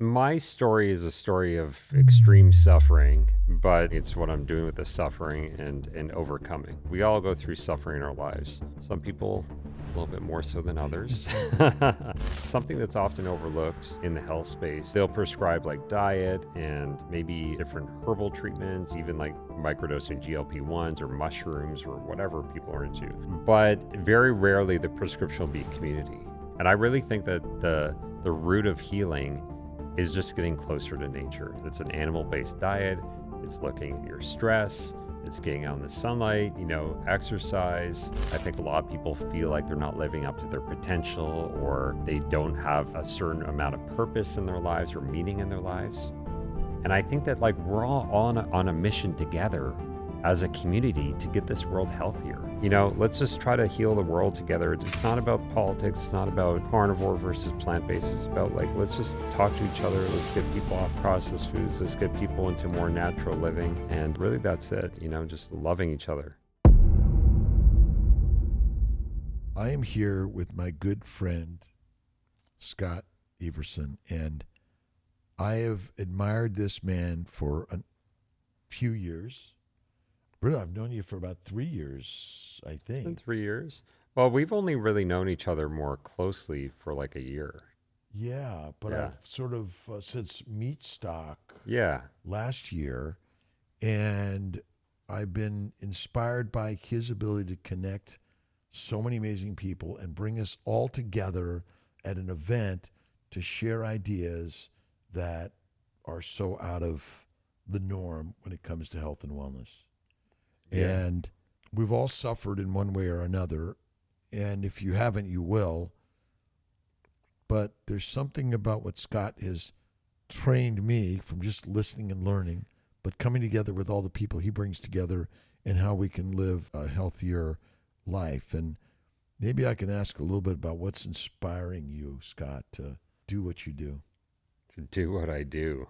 My story is a story of extreme suffering, but it's what I'm doing with the suffering and overcoming. We all go through suffering in our lives. Some people a little bit more so than others. Something that's often overlooked in the health space, they'll prescribe like diet and maybe different herbal treatments, even like microdosing GLP-1s or mushrooms or whatever people are into. But very rarely the prescription will be community. And I really think that the root of healing is just getting closer to nature. It's an animal-based diet. It's looking at your stress. It's getting out in the sunlight, exercise. I think a lot of people feel like they're not living up to their potential, or they don't have a certain amount of purpose in their lives or meaning in their lives. And I think that we're all on a mission together as a community to get this world healthier. Let's just try to heal the world together. It's not about politics. It's not about carnivore versus plant-based. It's about let's just talk to each other. Let's get people off processed foods. Let's get people into more natural living. And really that's it, just loving each other. I am here with my good friend, Scott Everson, and I have admired this man for a few years. Really, I've known you for about 3 years, I think. In 3 years? Well, we've only really known each other more closely for like a year. Yeah, but Yeah. I've sort of, since Meat Stock Yeah. last year, and I've been inspired by his ability to connect so many amazing people and bring us all together at an event to share ideas that are so out of the norm when it comes to health and wellness. Yeah. And we've all suffered in one way or another. And if you haven't, you will. But there's something about what Scott has trained me from just listening and learning, but coming together with all the people he brings together and how we can live a healthier life. And maybe I can ask a little bit about what's inspiring you, Scott, to do what you do. To do what I do.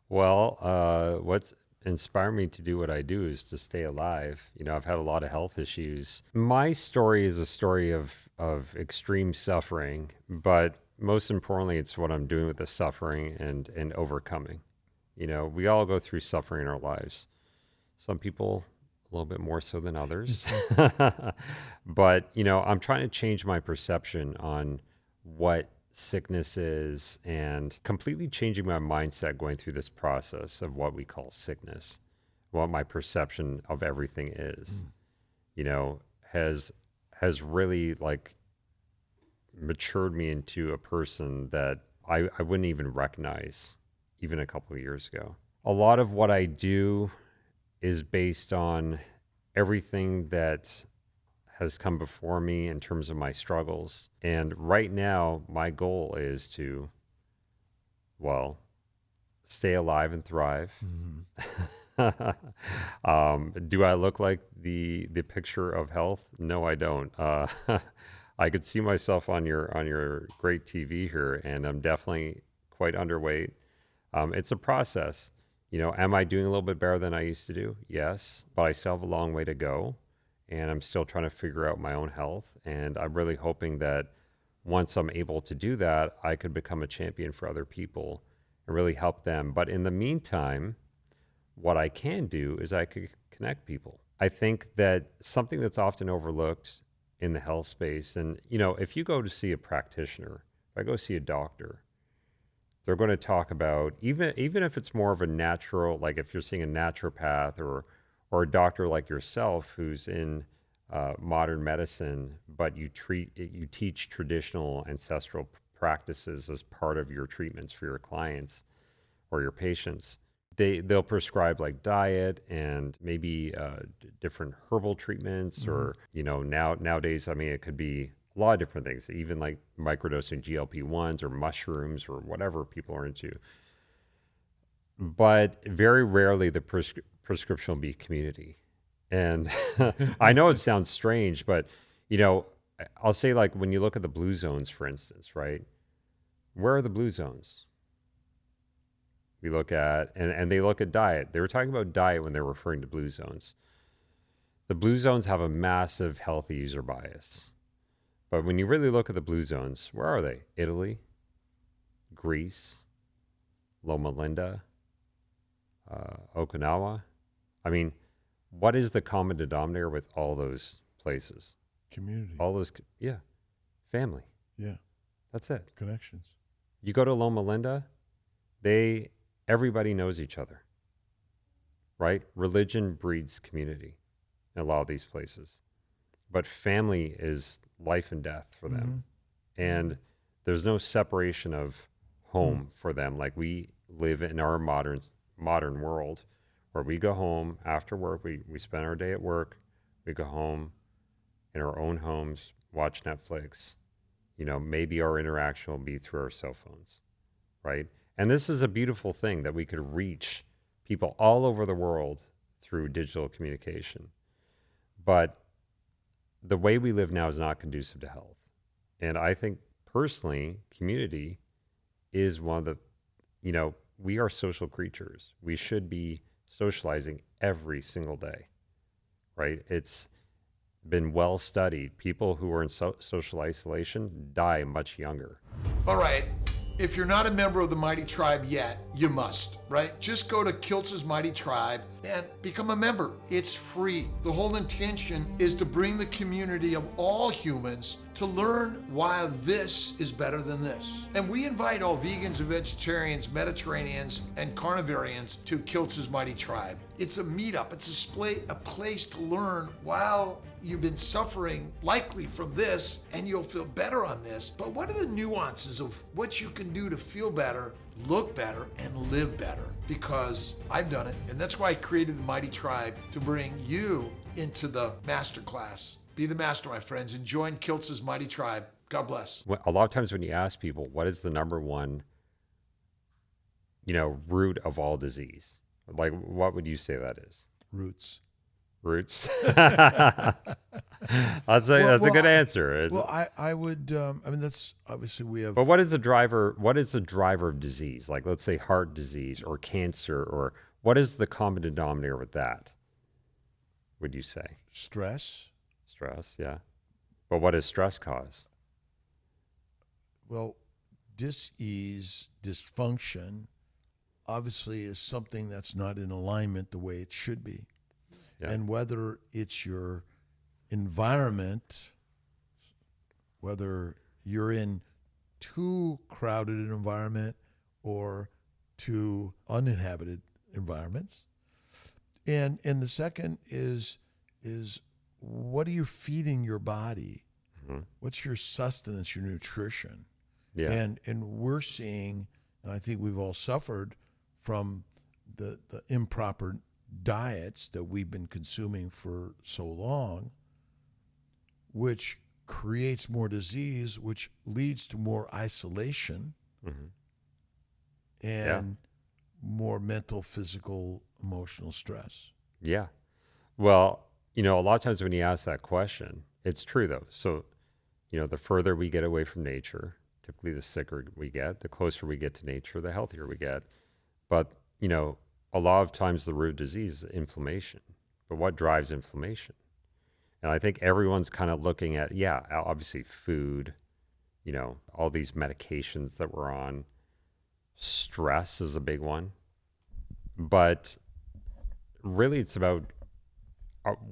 Well, what's inspired me to do what I do is to stay alive. I've had a lot of health issues. My story is a story of extreme suffering, but most importantly, it's what I'm doing with the suffering and overcoming. We all go through suffering in our lives. Some people a little bit more so than others. But, I'm trying to change my perception on what sickness is and completely changing my mindset going through this process of what we call sickness, what my perception of everything is, has really matured me into a person that I wouldn't even recognize even a couple of years ago. A lot of what I do is based on everything that has come before me in terms of my struggles. And right now, my goal is to, stay alive and thrive. Mm-hmm. Do I look like the picture of health? No, I don't. I could see myself on your great TV here, and I'm definitely quite underweight. It's a process. Am I doing a little bit better than I used to do? Yes, but I still have a long way to go. And I'm still trying to figure out my own health. And I'm really hoping that once I'm able to do that, I could become a champion for other people and really help them. But in the meantime, what I can do is I could connect people. I think that something that's often overlooked in the health space, and if you go to see a practitioner, if I go see a doctor, they're going to talk about, even if it's more of a natural, like if you're seeing a naturopath or a doctor like yourself who's in modern medicine, but you teach traditional ancestral practices as part of your treatments for your clients or your patients. They'll prescribe diet and maybe different herbal treatments, mm-hmm. or nowadays, it could be a lot of different things, even like microdosing GLP-1s or mushrooms or whatever people are into. But very rarely the prescription will be community. And I know it sounds strange, but I'll say when you look at the blue zones, for instance, right? Where are the blue zones? We look at, and they look at diet. They were talking about diet when they were referring to blue zones. The blue zones have a massive healthy user bias. But when you really look at the blue zones, where are they? Italy, Greece, Loma Linda, Okinawa. I mean, what is the common denominator with all those places? Community. All those, family. Yeah. That's it. Connections. You go to Loma Linda, everybody knows each other, right? Religion breeds community in a lot of these places, but family is life and death for them. And there's no separation of home for them. Like we live in our modern world where we go home after work, we spend our day at work, we go home in our own homes, watch Netflix, maybe our interaction will be through our cell phones, right? And this is a beautiful thing that we could reach people all over the world through digital communication. But the way we live now is not conducive to health. And I think personally, community is one of the, we are social creatures. We should be socializing every single day, right? It's been well studied. People who are in social isolation die much younger. All right. If you're not a member of the Mighty Tribe yet, you must, right? Just go to Kiltz's Mighty Tribe and become a member. It's free. The whole intention is to bring the community of all humans to learn why this is better than this. And we invite all vegans and vegetarians, Mediterraneans, and carnivarians to Kiltz's Mighty Tribe. It's a meetup. It's a place to learn while you've been suffering likely from this, and you'll feel better on this. But what are the nuances of what you can do to feel better, look better, and live better? Because I've done it, and that's why I created the Mighty Tribe, to bring you into the masterclass. Be the master, my friends, and join Kiltz's Mighty Tribe. God bless. A lot of times when you ask people, what is the number one, root of all disease? Like, what would you say that is? Roots. That's a good answer. I would. That's obviously we have. But what is the driver? What is the driver of disease? Like, let's say heart disease or cancer, or what is the common denominator with that? Would you say Stress. Stress, yeah. But what does stress cause? Well, dis-ease, dysfunction, obviously is something that's not in alignment the way it should be. Yeah. And whether it's your environment, whether you're in too crowded an environment or too uninhabited environments. And the second is what are you feeding your body? Mm-hmm. What's your sustenance, your nutrition? Yeah. And we're seeing, and I think we've all suffered from the improper diets that we've been consuming for so long, which creates more disease, which leads to more isolation and more mental, physical, emotional stress. Yeah. Well, a lot of times when you ask that question, it's true though. So, the further we get away from nature, typically the sicker we get, the closer we get to nature, the healthier we get. But, a lot of times the root of disease is inflammation. But what drives inflammation? And I think everyone's kind of looking at, obviously food, all these medications that we're on. Stress is a big one. But really it's about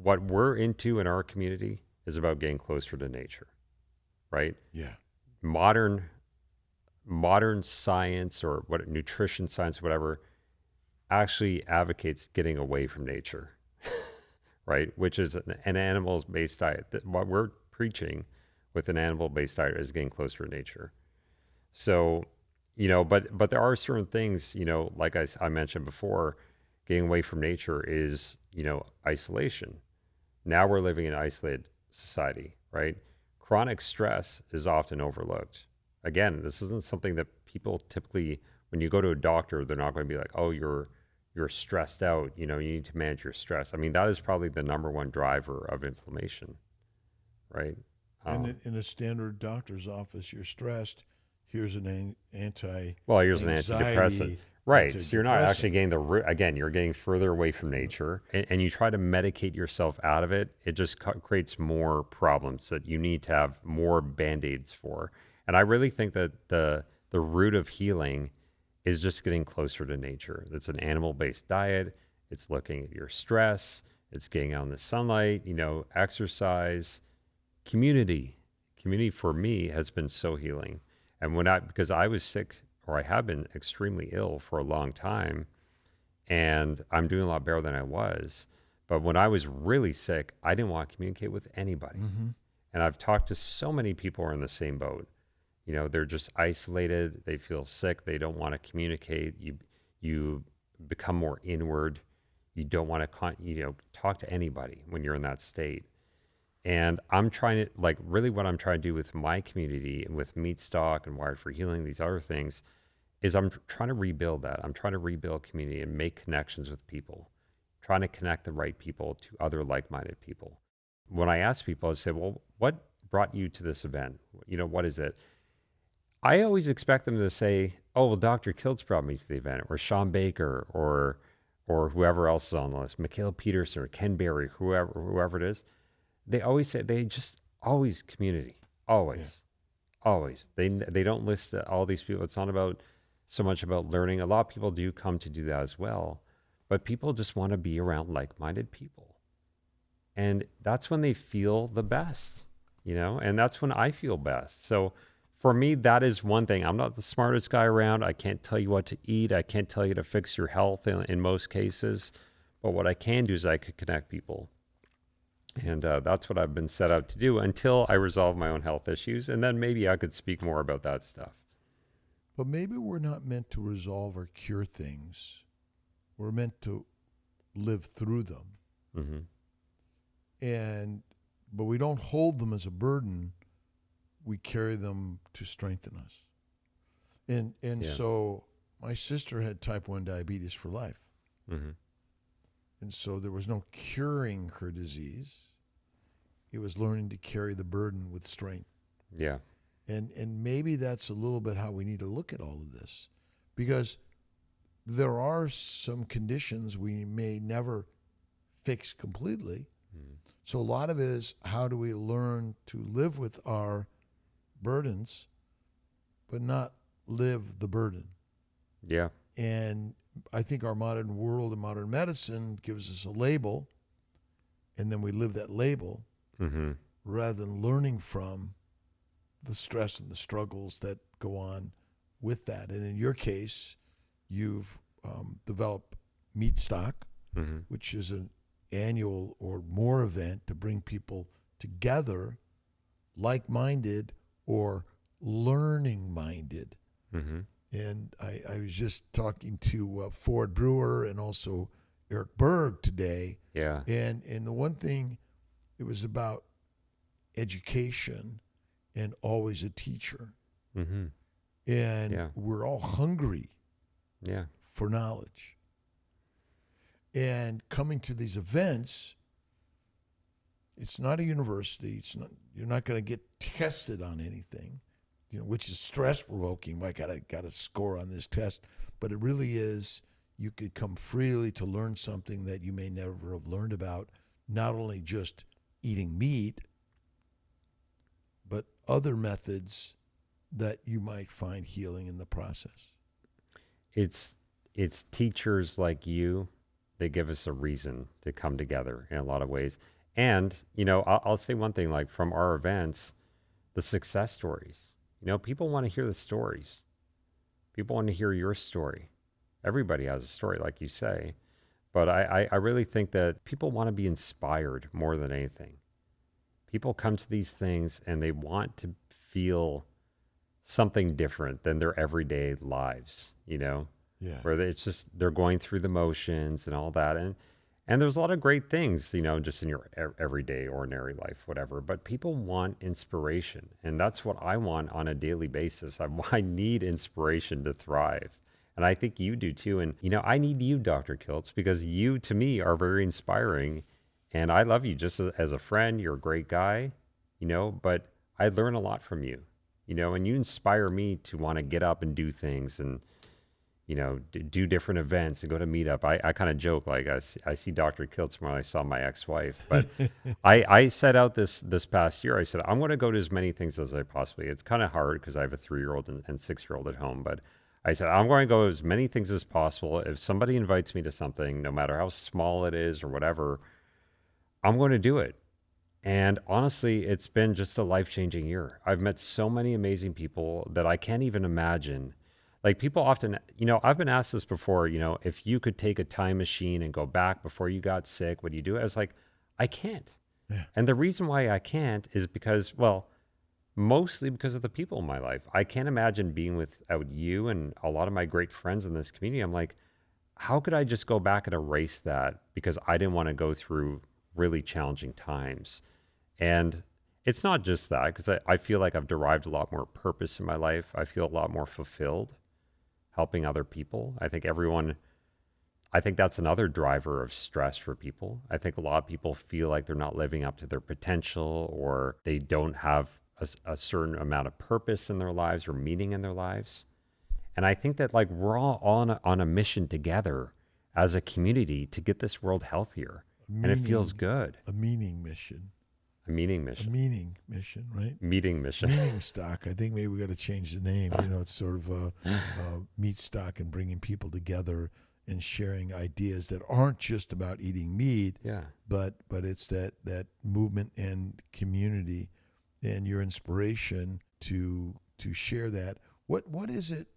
what we're into in our community is about getting closer to nature, right? Yeah. Modern science or nutrition science, whatever, actually advocates getting away from nature, right? Which is an animal-based diet. What we're preaching with an animal-based diet is getting closer to nature. So, but there are certain things, like I mentioned before, getting away from nature is, isolation. Now we're living in an isolated society, right? Chronic stress is often overlooked. Again, this isn't something that people typically, when you go to a doctor, they're not going to be like, oh, you're stressed out, you need to manage your stress. I mean, that is probably the number one driver of inflammation, right? In a standard doctor's office, you're stressed. Here's an antidepressant. Right. So you're not actually getting the root. Again, you're getting further away from nature and you try to medicate yourself out of it. It just creates more problems that you need to have more Band-Aids for. And I really think that the the root of healing is just getting closer to nature. It's an animal-based diet. It's looking at your stress. It's getting out in the sunlight, exercise, community. Community for me has been so healing. And because I was sick, or I have been extremely ill for a long time, and I'm doing a lot better than I was. But when I was really sick, I didn't want to communicate with anybody. Mm-hmm. And I've talked to so many people who are in the same boat. They're just isolated. They feel sick. They don't want to communicate. You become more inward. You don't want to talk to anybody when you're in that state. And I'm trying to, really what I'm trying to do with my community and with Meat Stock and Wired for Healing, these other things, is I'm trying to rebuild that. I'm trying to rebuild community and make connections with people, trying to connect the right people to other like-minded people. When I ask people, I say, well, what brought you to this event? What is it? I always expect them to say, oh, well, Dr. Kiltz brought me to the event, or Sean Baker, or whoever else is on the list, Mikhail Peterson, or Ken Berry, whoever it is. They always say, they just always community, always. They don't list all these people. It's not so much about learning. A lot of people do come to do that as well, but people just want to be around like-minded people. And that's when they feel the best, and that's when I feel best. So for me, that is one thing. I'm not the smartest guy around. I can't tell you what to eat. I can't tell you to fix your health in most cases. But what I can do is I could connect people. And that's what I've been set out to do until I resolve my own health issues. And then maybe I could speak more about that stuff. But maybe we're not meant to resolve or cure things. We're meant to live through them. Mm-hmm. But we don't hold them as a burden. We carry them to strengthen us. And so my sister had type 1 diabetes for life. Mm-hmm. And so there was no curing her disease. It was learning to carry the burden with strength. Yeah. And maybe that's a little bit how we need to look at all of this, because there are some conditions we may never fix completely. Mm-hmm. So a lot of it is, how do we learn to live with our burdens, but not live the burden? Yeah. And I think our modern world and modern medicine gives us a label, and then we live that label, Mm-hmm. rather than learning from the stress and the struggles that go on with that. And in your case, you've developed Meat Stock, Mm-hmm. which is an annual or more event to bring people together, like-minded or learning-minded. Mm-hmm. And I was just talking to Ford Brewer and also Eric Berg today. Yeah. And the one thing, it was about education and always a teacher. Mm-hmm. And we're all hungry for knowledge. And coming to these events, it's not a university. You're not going to get tested on anything, which is stress provoking. I got a score on this test, but it really is. You could come freely to learn something that you may never have learned about, not only just eating meat, but other methods that you might find healing in the process. It's teachers like you that give us a reason to come together in a lot of ways. And, I'll say one thing, like from our events, the success stories, people want to hear the stories. People want to hear your story. Everybody has a story, like you say. But I really think that people want to be inspired more than anything. People come to these things and they want to feel something different than their everyday lives, Yeah. where it's just, they're going through the motions and all that. And there's a lot of great things, just in your everyday, ordinary life, whatever. But people want inspiration. And that's what I want on a daily basis. I need inspiration to thrive. And I think you do too. And, I need you, Dr. Kiltz, because you, to me, are very inspiring. And I love you just as a friend. You're a great guy, but I learn a lot from you, and you inspire me to want to get up and do things. And, do different events and go to meetup. I kind of joke, like I see Dr.Kiltz more than I saw my ex-wife. But I set out this past year, I said, I'm going to go to as many things as I possibly. It's kind of hard because I have a 3-year-old and 6-year-old at home. But I said, I'm going to go as many things as possible. If somebody invites me to something, no matter how small it is or whatever, I'm going to do it. And honestly, it's been just a life-changing year. I've met so many amazing people that I can't even imagine. Like people often, I've been asked this before, if you could take a time machine and go back before you got sick, would you do it? I was like, I can't. Yeah. And the reason why I can't is because, well, mostly because of the people in my life. I can't imagine being without you and a lot of my great friends in this community. I'm like, how could I just go back and erase that because I didn't want to go through really challenging times? And it's not just that, because I feel like I've derived a lot more purpose in my life. I feel a lot more fulfilled helping other people. I think that's another driver of stress for people. I think a lot of people feel like they're not living up to their potential, or they don't have a certain amount of purpose in their lives or meaning in their lives. And I think that like we're all on a mission together as a community to get this world healthier. And it feels good. A meaning mission. A meaning mission. A meaning mission, right? Meeting mission. Meaning stock. I think maybe we got to change the name. It's sort of a meat stock and bringing people together and sharing ideas that aren't just about eating meat, but it's that movement and community and your inspiration to share that. What is it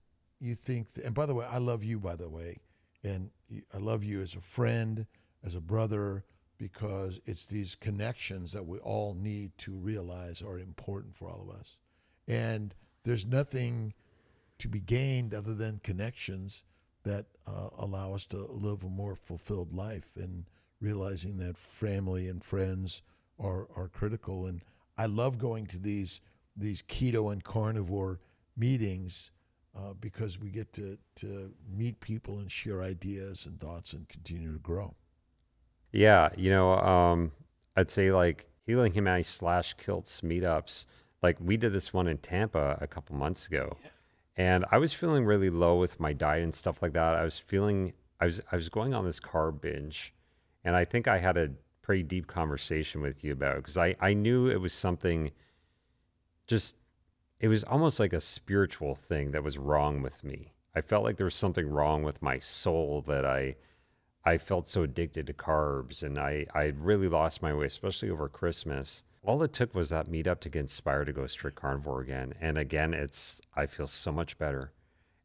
you think? And by the way, I love you, by the way, and I love you as a friend, as a brother, because it's these connections that we all need to realize are important for all of us. And there's nothing to be gained other than connections that allow us to live a more fulfilled life, and realizing that family and friends are critical. And I love going to these keto and carnivore meetings because we get to meet people and share ideas and thoughts and continue to grow. Yeah, I'd say like Healing Humanity / Kiltz meetups. Like we did this one in Tampa a couple months ago, and I was feeling really low with my diet and stuff like that. I was going on this carb binge, and I think I had a pretty deep conversation with you about it because I knew it was something. It was almost like a spiritual thing that was wrong with me. I felt like there was something wrong with my soul that I felt so addicted to carbs, and I really lost my way, especially over Christmas. All it took was that meetup to get inspired to go strict carnivore again. And again, I feel so much better.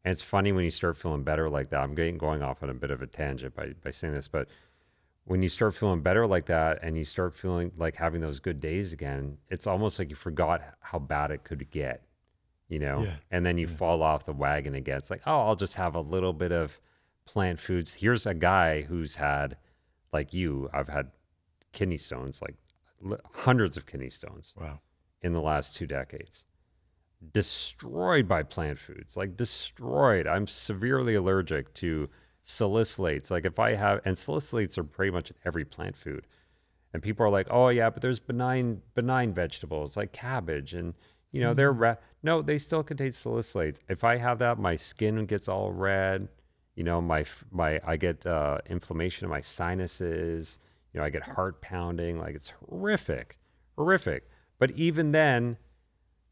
And it's funny when you start feeling better like that. I'm going off on a bit of a tangent by saying this, but when you start feeling better like that and you start feeling like having those good days again, it's almost like you forgot how bad it could get, and then you fall off the wagon again. It's like, oh, I'll just have a little bit of plant foods. Here's a guy who's had, like you, I've had kidney stones, like hundreds of kidney stones. Wow. In the last 2 decades. Destroyed by plant foods, like destroyed. I'm severely allergic to salicylates. Like and salicylates are pretty much in every plant food. And people are like, oh yeah, but there's benign vegetables like cabbage and no, they still contain salicylates. If I have that, my skin gets all red. I get inflammation in my sinuses. I get heart pounding. Like it's horrific. But even then,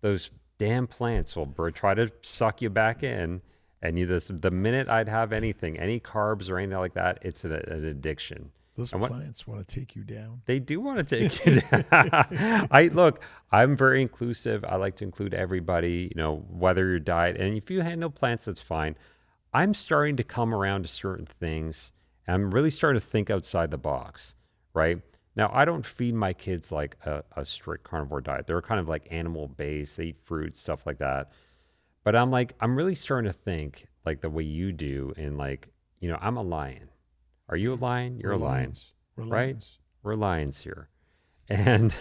those damn plants will try to suck you back in. And the minute I'd have anything, any carbs or anything like that, it's an addiction. Those plants want to take you down. They do want to take you down. I'm very inclusive. I like to include everybody, whether your diet. And if you handle plants, that's fine. I'm starting to come around to certain things. And I'm really starting to think outside the box, right? Now, I don't feed my kids like a strict carnivore diet. They're kind of like animal-based. They eat fruit, stuff like that. But I'm really starting to think like the way you do. And I'm a lion. Are you a lion? You're a lion, right? We're lions here. And,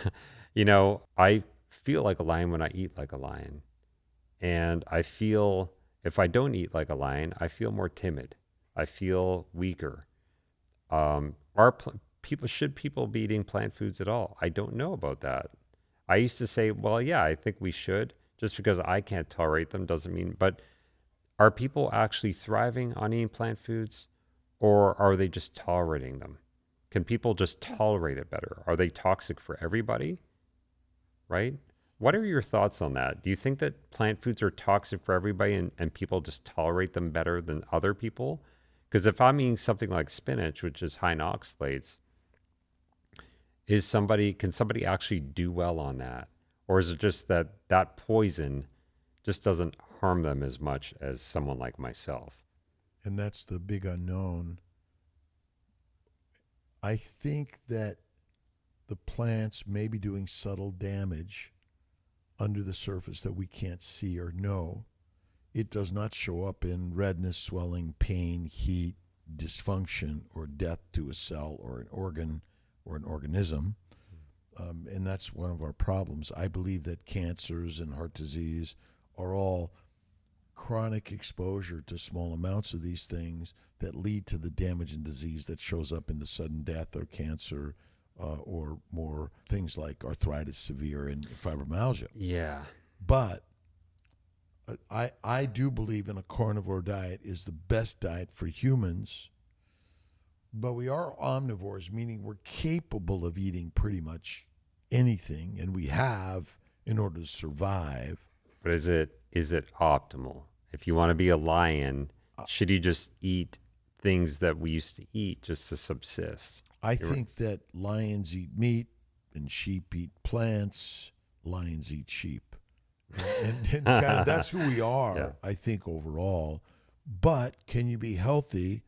I feel like a lion when I eat like a lion. And I feel if I don't eat like a lion, I feel more timid. I feel weaker. Should people be eating plant foods at all? I don't know about that. I used to say, well, yeah, I think we should. Just because I can't tolerate them doesn't mean, but are people actually thriving on eating plant foods, or are they just tolerating them? Can people just tolerate it better? Are they toxic for everybody? Right? What are your thoughts on that? Do you think that plant foods are toxic for everybody and people just tolerate them better than other people? Because if I'm eating something like spinach, which is high in oxalates, can somebody actually do well on that? Or is it just that that poison just doesn't harm them as much as someone like myself? And that's the big unknown. I think that the plants may be doing subtle damage under the surface that we can't see or know. It does not show up in redness, swelling, pain, heat, dysfunction, or death to a cell or an organ or an organism. And that's one of our problems. I believe that cancers and heart disease are all chronic exposure to small amounts of these things that lead to the damage and disease that shows up into sudden death or cancer, or more things like arthritis severe and fibromyalgia. Yeah. But I do believe in a carnivore diet is the best diet for humans. But we are omnivores, meaning we're capable of eating pretty much anything, and we have in order to survive. But is it optimal? If you want to be a lion, should you just eat things that we used to eat just to subsist? I think that lions eat meat and sheep eat plants. Lions eat sheep. And kind of that's who we are, Yeah. I think, overall. But can you be healthy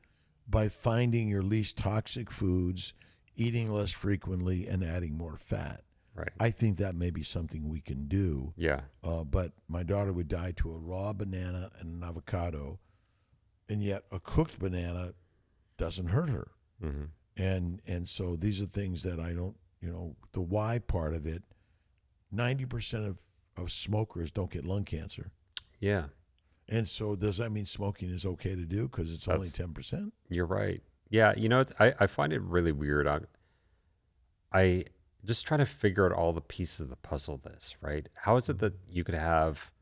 by finding your least toxic foods, eating less frequently, and adding more fat? Right. I think that may be something we can do. Yeah. But my daughter would die to a raw banana and an avocado, and yet a cooked banana doesn't hurt her. Mm-hmm. And so these are things that I don't, the why part of it, 90% of smokers don't get lung cancer. Yeah. And so does that mean smoking is okay to do because it's only 10%? You're right. Yeah. I find it really weird. I just try to figure out all the pieces of the puzzle of this, right? How is it that you could have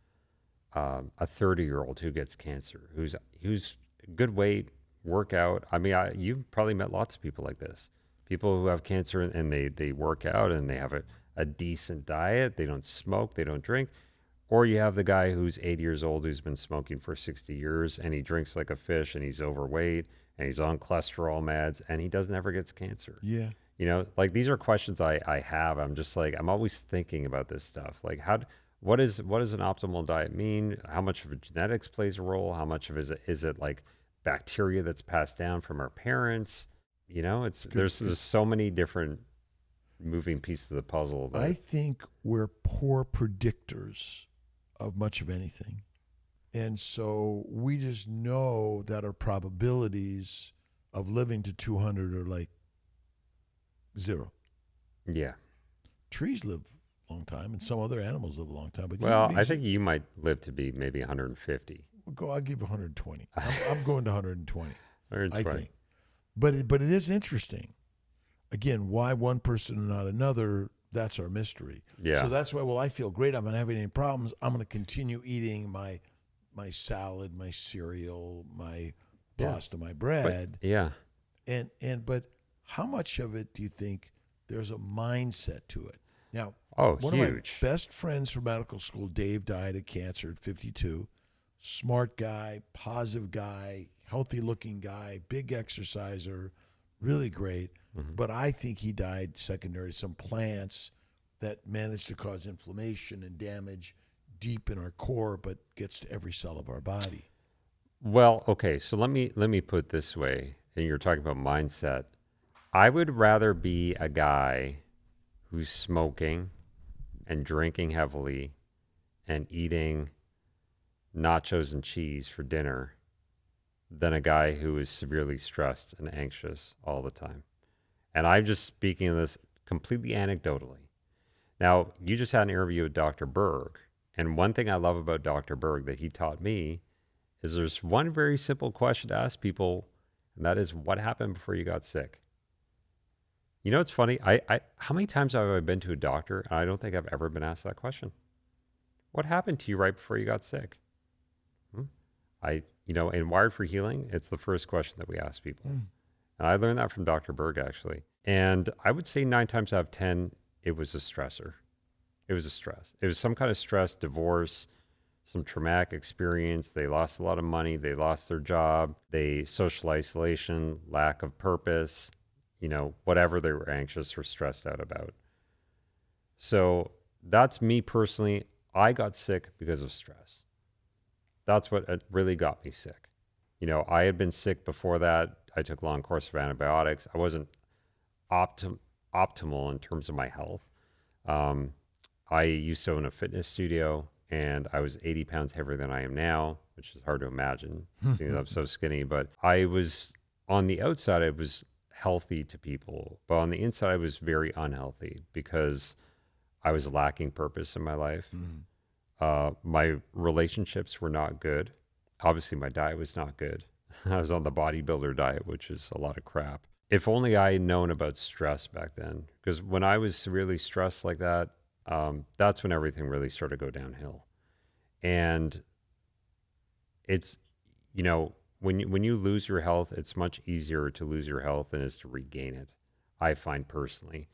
a 30-year-old who gets cancer, who's good weight, work out? I mean, you've probably met lots of people like this. People who have cancer and they work out and they have a decent diet. They don't smoke. They don't drink. Or you have the guy who's 80 years old who's been smoking for 60 years and he drinks like a fish and he's overweight and he's on cholesterol meds and he never gets cancer. Yeah. Like these are questions I have. I'm just like, I'm always thinking about this stuff. Like what does an optimal diet mean? How much of it genetics plays a role? How much of it is it like bacteria that's passed down from our parents? There's so many different moving pieces of the puzzle. I think we're poor predictors of much of anything. And so we just know that our probabilities of living to 200 are like zero. Yeah. Trees live a long time and some other animals live a long time. But I think you might live to be maybe 150. I'll give 120. I'm going to 120. I think. But it is interesting. Again, why one person and not another, that's our mystery. Yeah. So that's why, I feel great. I'm not having any problems. I'm going to continue eating my salad, my cereal, my pasta, my bread. But how much of it do you think there's a mindset to it? Now, one huge. of my best friends from medical school, Dave, died of cancer at 52. Smart guy, positive guy, healthy-looking guy, big exerciser, really great. Mm-hmm. But I think he died secondary to some plants that managed to cause inflammation and damage deep in our core, but gets to every cell of our body. Well, okay, so let me put it this way, and you're talking about mindset. I would rather be a guy who's smoking and drinking heavily and eating nachos and cheese for dinner than a guy who is severely stressed and anxious all the time. And I'm just speaking of this completely anecdotally. Now, you just had an interview with Dr. Berg, and one thing I love about Dr. Berg that he taught me is there's one very simple question to ask people, and that is, what happened before you got sick? It's funny. How many times have I been to a doctor, and I don't think I've ever been asked that question. What happened to you right before you got sick? In Wired for Healing, it's the first question that we ask people. And I learned that from Dr. Berg, actually. And I would say 9 times out of 10, it was a stressor. It was a stress. It was some kind of stress, divorce, some traumatic experience. They lost a lot of money. They lost their job. They social isolation, lack of purpose, whatever they were anxious or stressed out about. So that's me personally. I got sick because of stress. That's what really got me sick. I had been sick before that. I took a long course of antibiotics. I wasn't optimal in terms of my health. I used to own a fitness studio, and I was 80 pounds heavier than I am now, which is hard to imagine, seeing I'm so skinny. But on the outside, I was healthy to people, but on the inside, I was very unhealthy because I was lacking purpose in my life. My relationships were not good. Obviously, my diet was not good. I was on the bodybuilder diet, which is a lot of crap. If only I had known about stress back then, because when I was severely stressed like that, that's when everything really started to go downhill. And it's, when you lose your health, it's much easier to lose your health than it is to regain it, I find personally.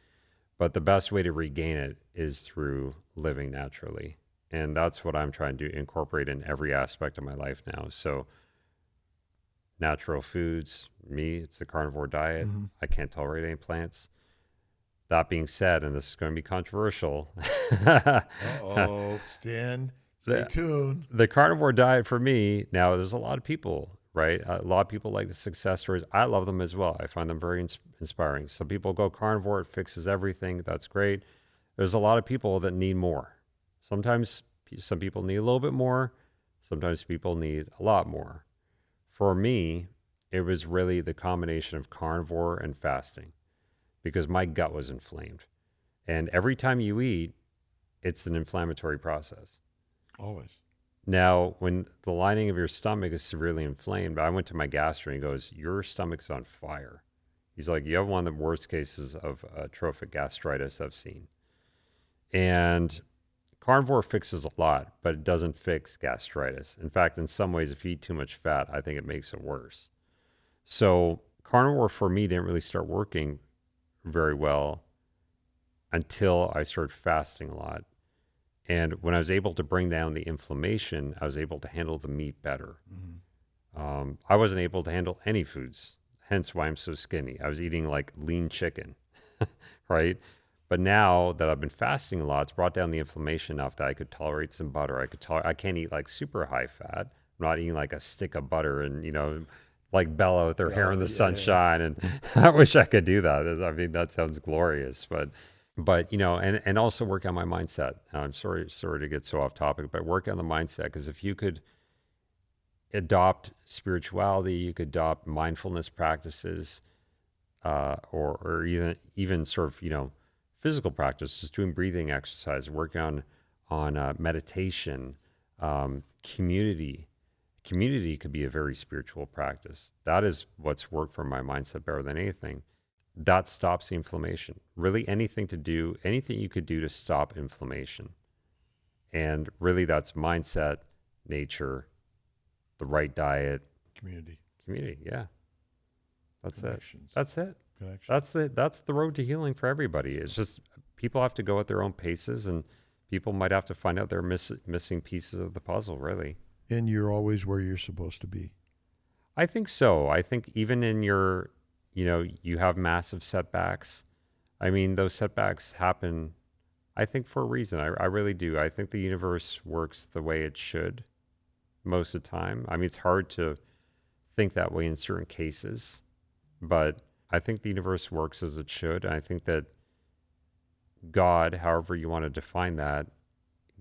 But the best way to regain it is through living naturally. And that's what I'm trying to incorporate in every aspect of my life now. So natural foods, me, it's the carnivore diet. I can't tolerate any plants. That being said, and this is going to be controversial. Uh-oh, Stan, stay tuned. The carnivore diet for me, now there's a lot of people, right? A lot of people like the success stories. I love them as well. I find them very inspiring. Some people go carnivore, it fixes everything. That's great. There's a lot of people that need more. Sometimes some people need a little bit more. Sometimes people need a lot more. For me, it was really the combination of carnivore and fasting because my gut was inflamed. And every time you eat, it's an inflammatory process. Always. Now, when the lining of your stomach is severely inflamed, I went to my gastro and he goes, your stomach's on fire. He's like, you have one of the worst cases of trophic gastritis I've seen. And carnivore fixes a lot, but it doesn't fix gastritis. In fact, in some ways, if you eat too much fat, I think it makes it worse. So carnivore for me didn't really start working very well until I started fasting a lot. And when I was able to bring down the inflammation, I was able to handle the meat better. I wasn't able to handle any foods, hence why I'm so skinny. I was eating like lean chicken, right? But now that I've been fasting a lot, it's brought down the inflammation enough that I could tolerate some butter. I can't eat like super high fat. I'm not eating like a stick of butter and, like Bella with her hair in the sunshine. And I wish I could do that. I mean, that sounds glorious, but and also work on my mindset. I'm sorry to get so off topic, but work on the mindset. Because if you could adopt spirituality, you could adopt mindfulness practices, or even sort of, physical practices, doing breathing exercise, working on meditation, community. Community could be a very spiritual practice. That is what's worked for my mindset better than anything. That stops the inflammation. Really anything you could do to stop inflammation. And really that's mindset, nature, the right diet. Community, yeah. That's it. That's it. Connection. That's the road to healing for everybody. It's just people have to go at their own paces, and people might have to find out they're missing pieces of the puzzle, really. And you're always where you're supposed to be. I think so. I think even in your, you have massive setbacks. I mean, those setbacks happen, I think, for a reason. I really do. I think the universe works the way it should most of the time. I mean, it's hard to think that way in certain cases, but I think the universe works as it should. And I think that God, however you want to define that,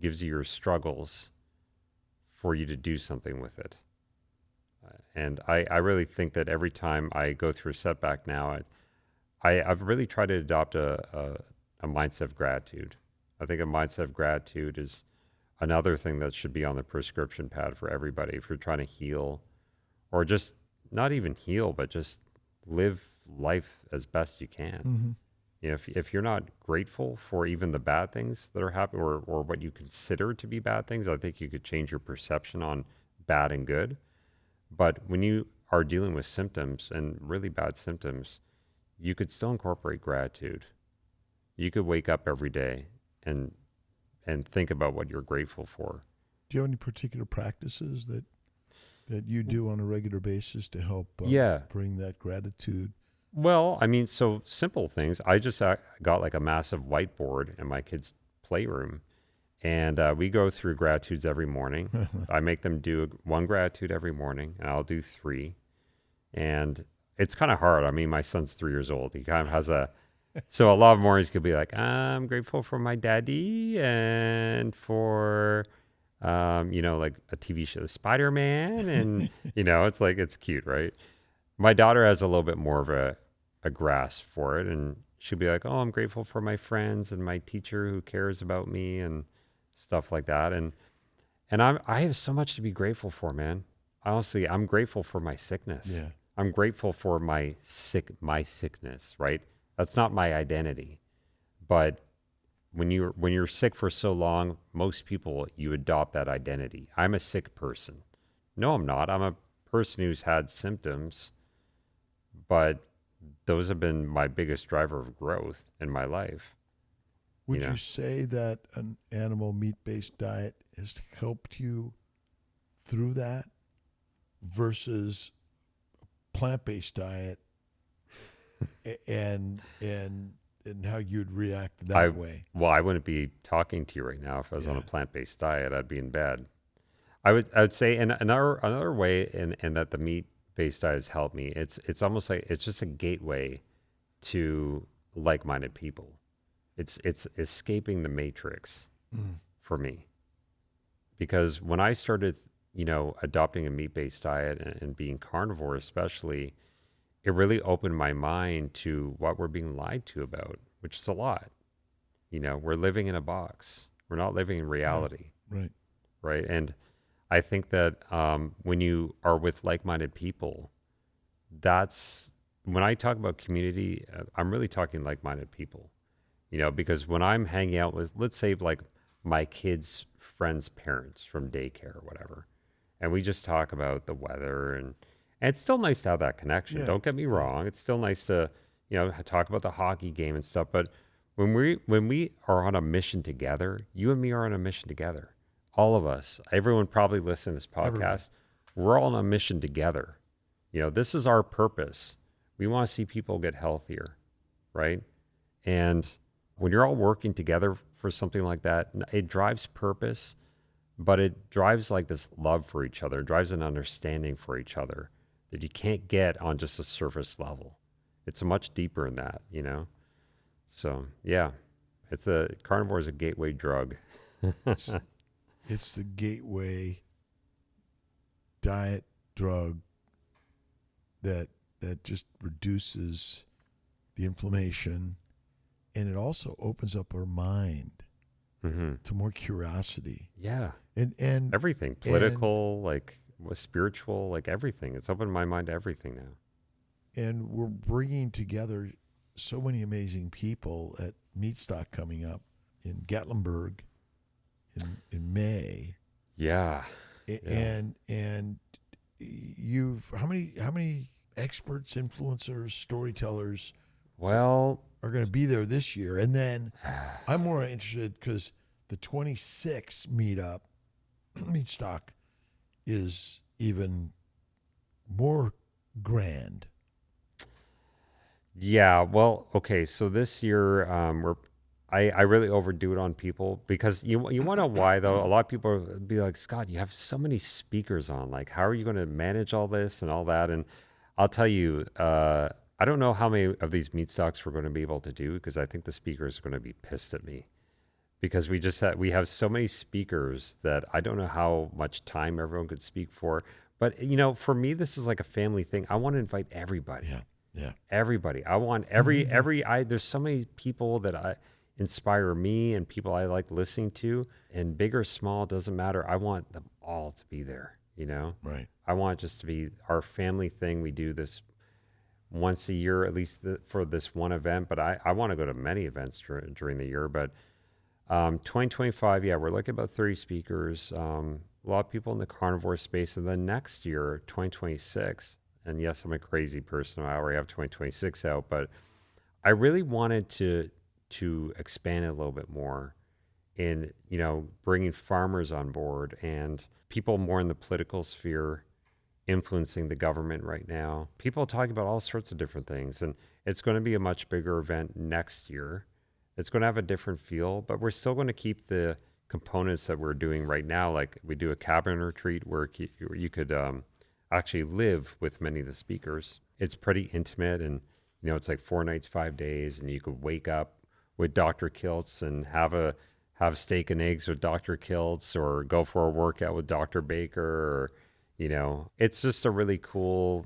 gives you your struggles for you to do something with it. And I really think that every time I go through a setback now, I've really tried to adopt a mindset of gratitude. I think a mindset of gratitude is another thing that should be on the prescription pad for everybody if you're trying to heal, or just not even heal, but just live life as best you can. If you're not grateful for even the bad things that are happening, or what you consider to be bad things, I think you could change your perception on bad and good. But when you are dealing with symptoms and really bad symptoms, you could still incorporate gratitude. You could wake up every day and think about what you're grateful for. Do you have any particular practices that you do on a regular basis to help bring that gratitude? Well, I mean, so simple things. I just got like a massive whiteboard in my kids' playroom, and we go through gratitudes every morning. I make them do one gratitude every morning, and I'll do 3. And it's kind of hard. I mean, my son's 3 years old. He kind of has so a lot of mornings could be like, I'm grateful for my daddy and for, like a TV show, Spider-Man. And, it's like, it's cute, right? My daughter has a little bit more of a grasp for it. And she'll be like, oh, I'm grateful for my friends and my teacher who cares about me and stuff like that. And I have so much to be grateful for, man. Honestly, I'm grateful for my sickness. Yeah. I'm grateful for my sickness, right? That's not my identity. But when you're sick for so long, most people, you adopt that identity. I'm a sick person. No, I'm not. I'm a person who's had symptoms, but those have been my biggest driver of growth in my life. Would you say that an animal meat-based diet has helped you through that versus a plant-based diet and how you'd react that way? Well, I wouldn't be talking to you right now if I was on a plant-based diet. I'd be in bed. I would say, and another way in that the meat-based diet has helped me. It's almost like it's just a gateway to like-minded people. It's escaping the matrix for me, because when I started, adopting a meat-based diet and being carnivore, especially, it really opened my mind to what we're being lied to about, which is a lot. We're living in a box. We're not living in reality. Right. Right. And I think that when you are with like-minded people, that's when I talk about community, I'm really talking like-minded people, because when I'm hanging out with, let's say, like my kids' friends' parents from daycare or whatever, and we just talk about the weather, and it's still nice to have that connection. Yeah. Don't get me wrong. It's still nice to, talk about the hockey game and stuff. But when we are on a mission together, you and me are on a mission together. All of us, everyone probably listening to this podcast, we're all on a mission together. This is our purpose. We want to see people get healthier, right? And when you're all working together for something like that, it drives purpose, but it drives like this love for each other. It drives an understanding for each other that you can't get on just a surface level. It's much deeper in that, So yeah, carnivore is a gateway drug. It's the gateway diet drug that just reduces the inflammation, and it also opens up our mind to more curiosity. Yeah. And everything, political, like spiritual, like everything. It's opened my mind to everything now. And we're bringing together so many amazing people at Meatstock coming up in Gatlinburg in May. Yeah. And you've how many experts, influencers, storytellers are going to be there this year? And then I'm more interested because the 26 meetup, Meatstock, is even more grand. Yeah, well, okay. So this year, I really overdo it on people because you want to know why though? A lot of people would be like, Scott, you have so many speakers on. Like, how are you going to manage all this and all that? And I'll tell you, I don't know how many of these meat stocks we're going to be able to do because I think the speakers are going to be pissed at me because we have so many speakers that I don't know how much time everyone could speak for. But for me, this is like a family thing. I want to invite everybody. Yeah. Everybody. I want there's so many people that inspire me and people I like listening to, and big or small, doesn't matter. I want them all to be there, Right. I want it just to be our family thing. We do this once a year, at least for this one event, but I want to go to many events during the year. But 2025, yeah, we're looking at about 30 speakers. a lot of people in the carnivore space. And then next year, 2026, and yes, I'm a crazy person. I already have 2026 out, but I really wanted to expand it a little bit more in, bringing farmers on board and people more in the political sphere influencing the government right now. People talking about all sorts of different things. And it's going to be a much bigger event next year. It's going to have a different feel, but we're still going to keep the components that we're doing right now. Like we do a cabin retreat where you could actually live with many of the speakers. It's pretty intimate, and it's like 4 nights, 5 days, and you could wake up with Dr.Kiltz and have steak and eggs with Dr.Kiltz, or go for a workout with Dr. Baker, or it's just a really cool,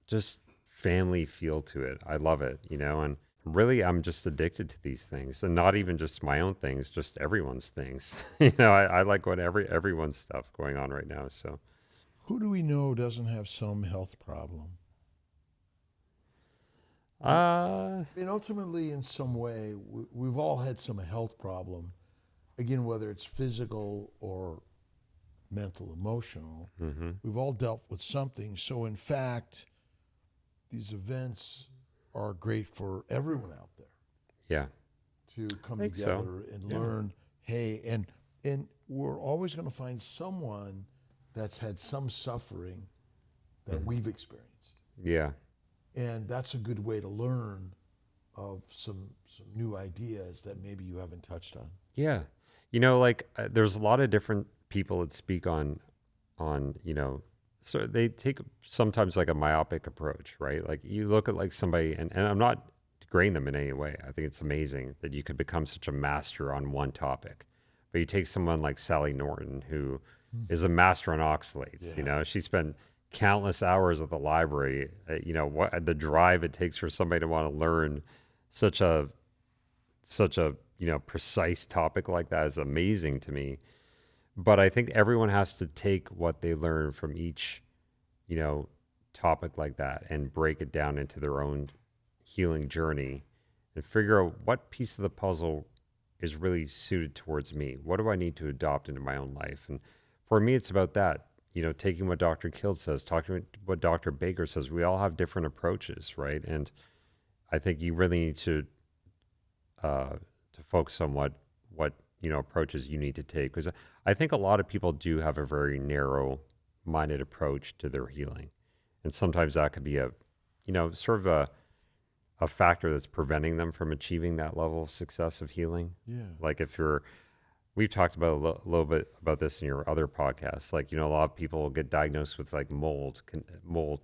just family feel to it. I love it, and really I'm just addicted to these things, and not even just my own things, just everyone's things. I like what everyone's stuff going on right now. So Who do we know doesn't have some health problem? And ultimately, in some way, we've all had some health problem. Again, whether it's physical or mental, emotional, we've all dealt with something. So in fact, these events are great for everyone out there. Yeah. To come think together so. and Yeah. learn, hey, and we're always going to find someone that's had some suffering that we've experienced. Yeah. And that's a good way to learn of some new ideas that maybe you haven't touched on. Yeah. There's a lot of different people that speak on, so they take sometimes like a myopic approach, right? Like you look at like somebody, and I'm not degrading them in any way. I think it's amazing that you could become such a master on one topic. But you take someone like Sally Norton, who is a master on oxalates. Yeah. She spent countless hours at the library. What the drive it takes for somebody to want to learn such a precise topic like that is amazing to me. But I think everyone has to take what they learn from each, topic like that and break it down into their own healing journey and figure out what piece of the puzzle is really suited towards me. What do I need to adopt into my own life? And for me, it's about that, taking what Dr. Kiltz says, talking what Dr. Baker says. We all have different approaches, right? And I think you really need to focus on what approaches you need to take, because I think a lot of people do have a very narrow-minded approach to their healing, and sometimes that could be a sort of a factor that's preventing them from achieving that level of success of healing. Yeah. Like we've talked about a little bit about this in your other podcasts. Like a lot of people get diagnosed with like mold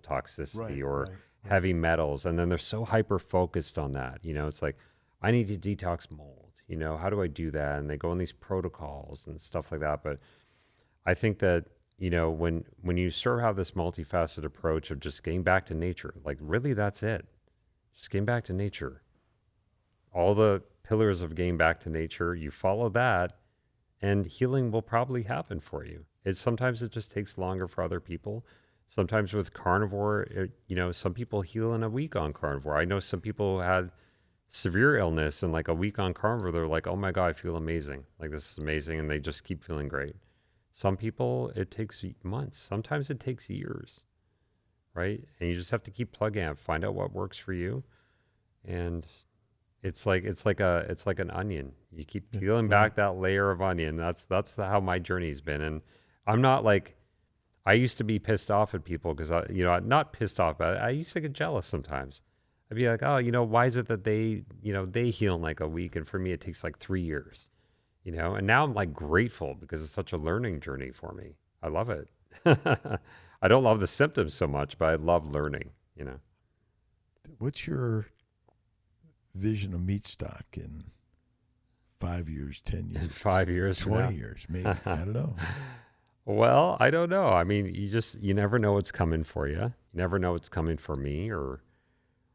toxicity or heavy metals, and then they're so hyper focused on that. It's like, I need to detox mold. How do I do that? And they go on these protocols and stuff like that. But I think that, when you sort of have this multifaceted approach of just getting back to nature, like really that's it. Just getting back to nature. All the pillars of getting back to nature, you follow that and healing will probably happen for you. Sometimes it just takes longer for other people. Sometimes with carnivore, some people heal in a week on carnivore. I know some people had severe illness and like a week on carnivore, they're like, oh my God, I feel amazing. Like, this is amazing. And they just keep feeling great. Some people, it takes months. Sometimes it takes years, right? And you just have to keep plugging out, find out what works for you. And it's like an onion. You keep peeling back that layer of onion. That's how my journey's been. And I'm not like, I used to be pissed off at people because not pissed off, but I used to get jealous sometimes. I'd be like, oh, why is it that they heal in like a week, and for me it takes like 3 years, And now I'm like grateful because it's such a learning journey for me. I love it. I don't love the symptoms so much, but I love learning. What's your vision of meat stock in 5 years, 10 years, 5 years, 20 years, maybe? I don't know. Well, I don't know. I mean, you never know what's coming for you. You never know what's coming for me or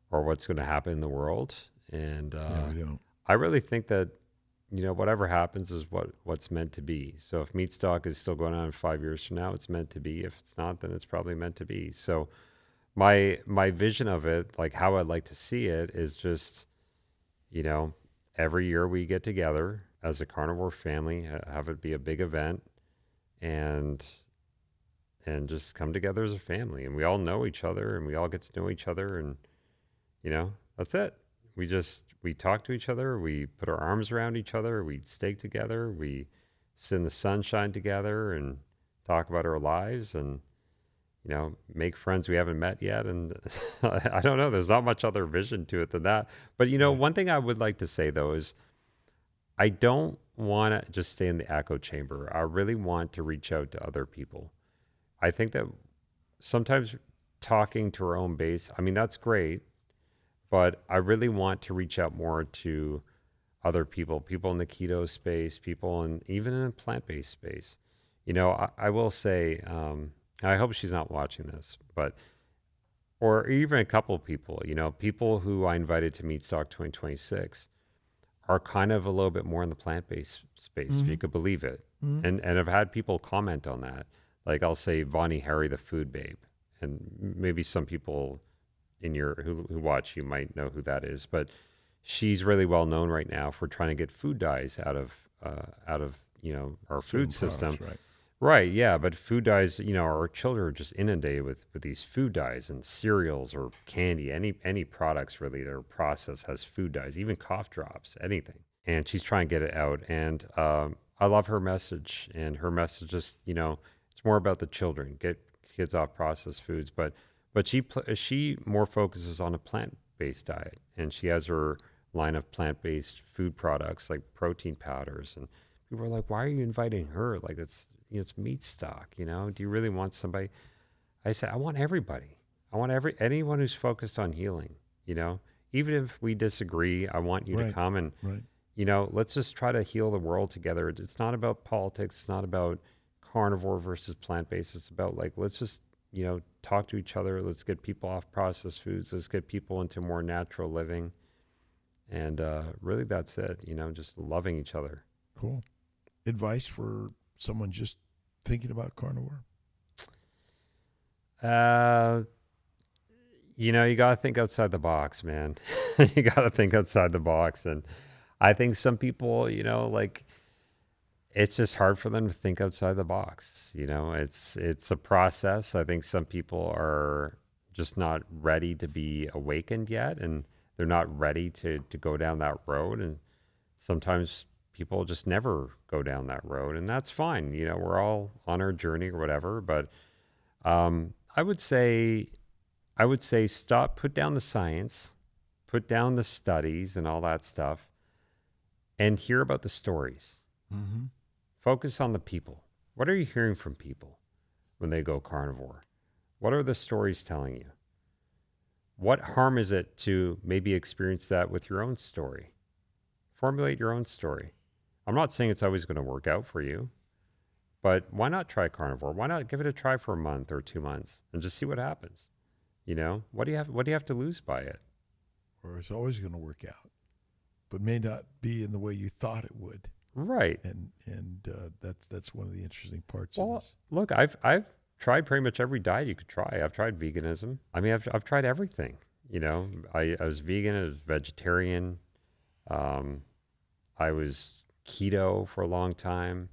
what's going to happen in the world. And I don't. I really think that, whatever happens is what's meant to be. So if meat stock is still going on 5 years from now, it's meant to be. If it's not, then it's probably meant to be. So my vision of it, like how I'd like to see it, is just, every year we get together as a carnivore family, have it be a big event. and just come together as a family. And we all know each other, and we all get to know each other, and that's it. We talk to each other, we put our arms around each other, we steak together, we sit in the sunshine together and talk about our lives, and make friends we haven't met yet. And I don't know, there's not much other vision to it than that. But one thing I would like to say though is I don't want to just stay in the echo chamber. I really want to reach out to other people. I think that sometimes talking to our own base, I mean, that's great, but I really want to reach out more to other people in the keto space, even in the plant-based space. I will say, I hope she's not watching this, or even a couple of people, people who I invited to Meat Stock 2026 are kind of a little bit more in the plant-based space, if you could believe it. And I've had people comment on that. Like I'll say Vonnie Harry, the food babe, and maybe some people in who watch you might know who that is, but she's really well known right now for trying to get food dyes out of our food system. Products, Right, yeah, but food dyes, our children are just inundated with these food dyes, and cereals or candy, any products really that are processed has food dyes, even cough drops, anything. And she's trying to get it out, and I love her message, and her message is, it's more about the children, get kids off processed foods, but she more focuses on a plant-based diet, and she has her line of plant-based food products like protein powders, and people are like, why are you inviting her? Like it's Meat Stock, do you really want somebody? I said, I want everybody. I want anyone who's focused on healing, even if we disagree, I want you to come and, let's just try to heal the world together. It's not about politics. It's not about carnivore versus plant-based. It's about let's just, talk to each other. Let's get people off processed foods. Let's get people into more natural living. And really that's it, just loving each other. Cool. Advice for someone just thinking about carnivore? You got to think outside the box, man. You got to think outside the box. And I think some people, it's just hard for them to think outside the box. It's a process. I think some people are just not ready to be awakened yet, and they're not ready to go down that road. And sometimes people just never go down that road, and that's fine. We're all on our journey or whatever. But I would say put down the science, put down the studies and all that stuff, and hear about the stories. Mm-hmm. Focus on the people. What are you hearing from people when they go carnivore? What are the stories telling you? What harm is it to maybe experience that with your own story? Formulate your own story. I'm not saying it's always going to work out for you, but why not try carnivore? Why not give it a try for a month or 2 months and just see what happens? What do you have to lose by it? Or it's always going to work out, but may not be in the way you thought it would. Right. And that's one of the interesting parts well, of this. Look, I've tried pretty much every diet you could try. I've tried veganism. I mean, I've tried everything. I was vegan, I was vegetarian. I was keto for a long time.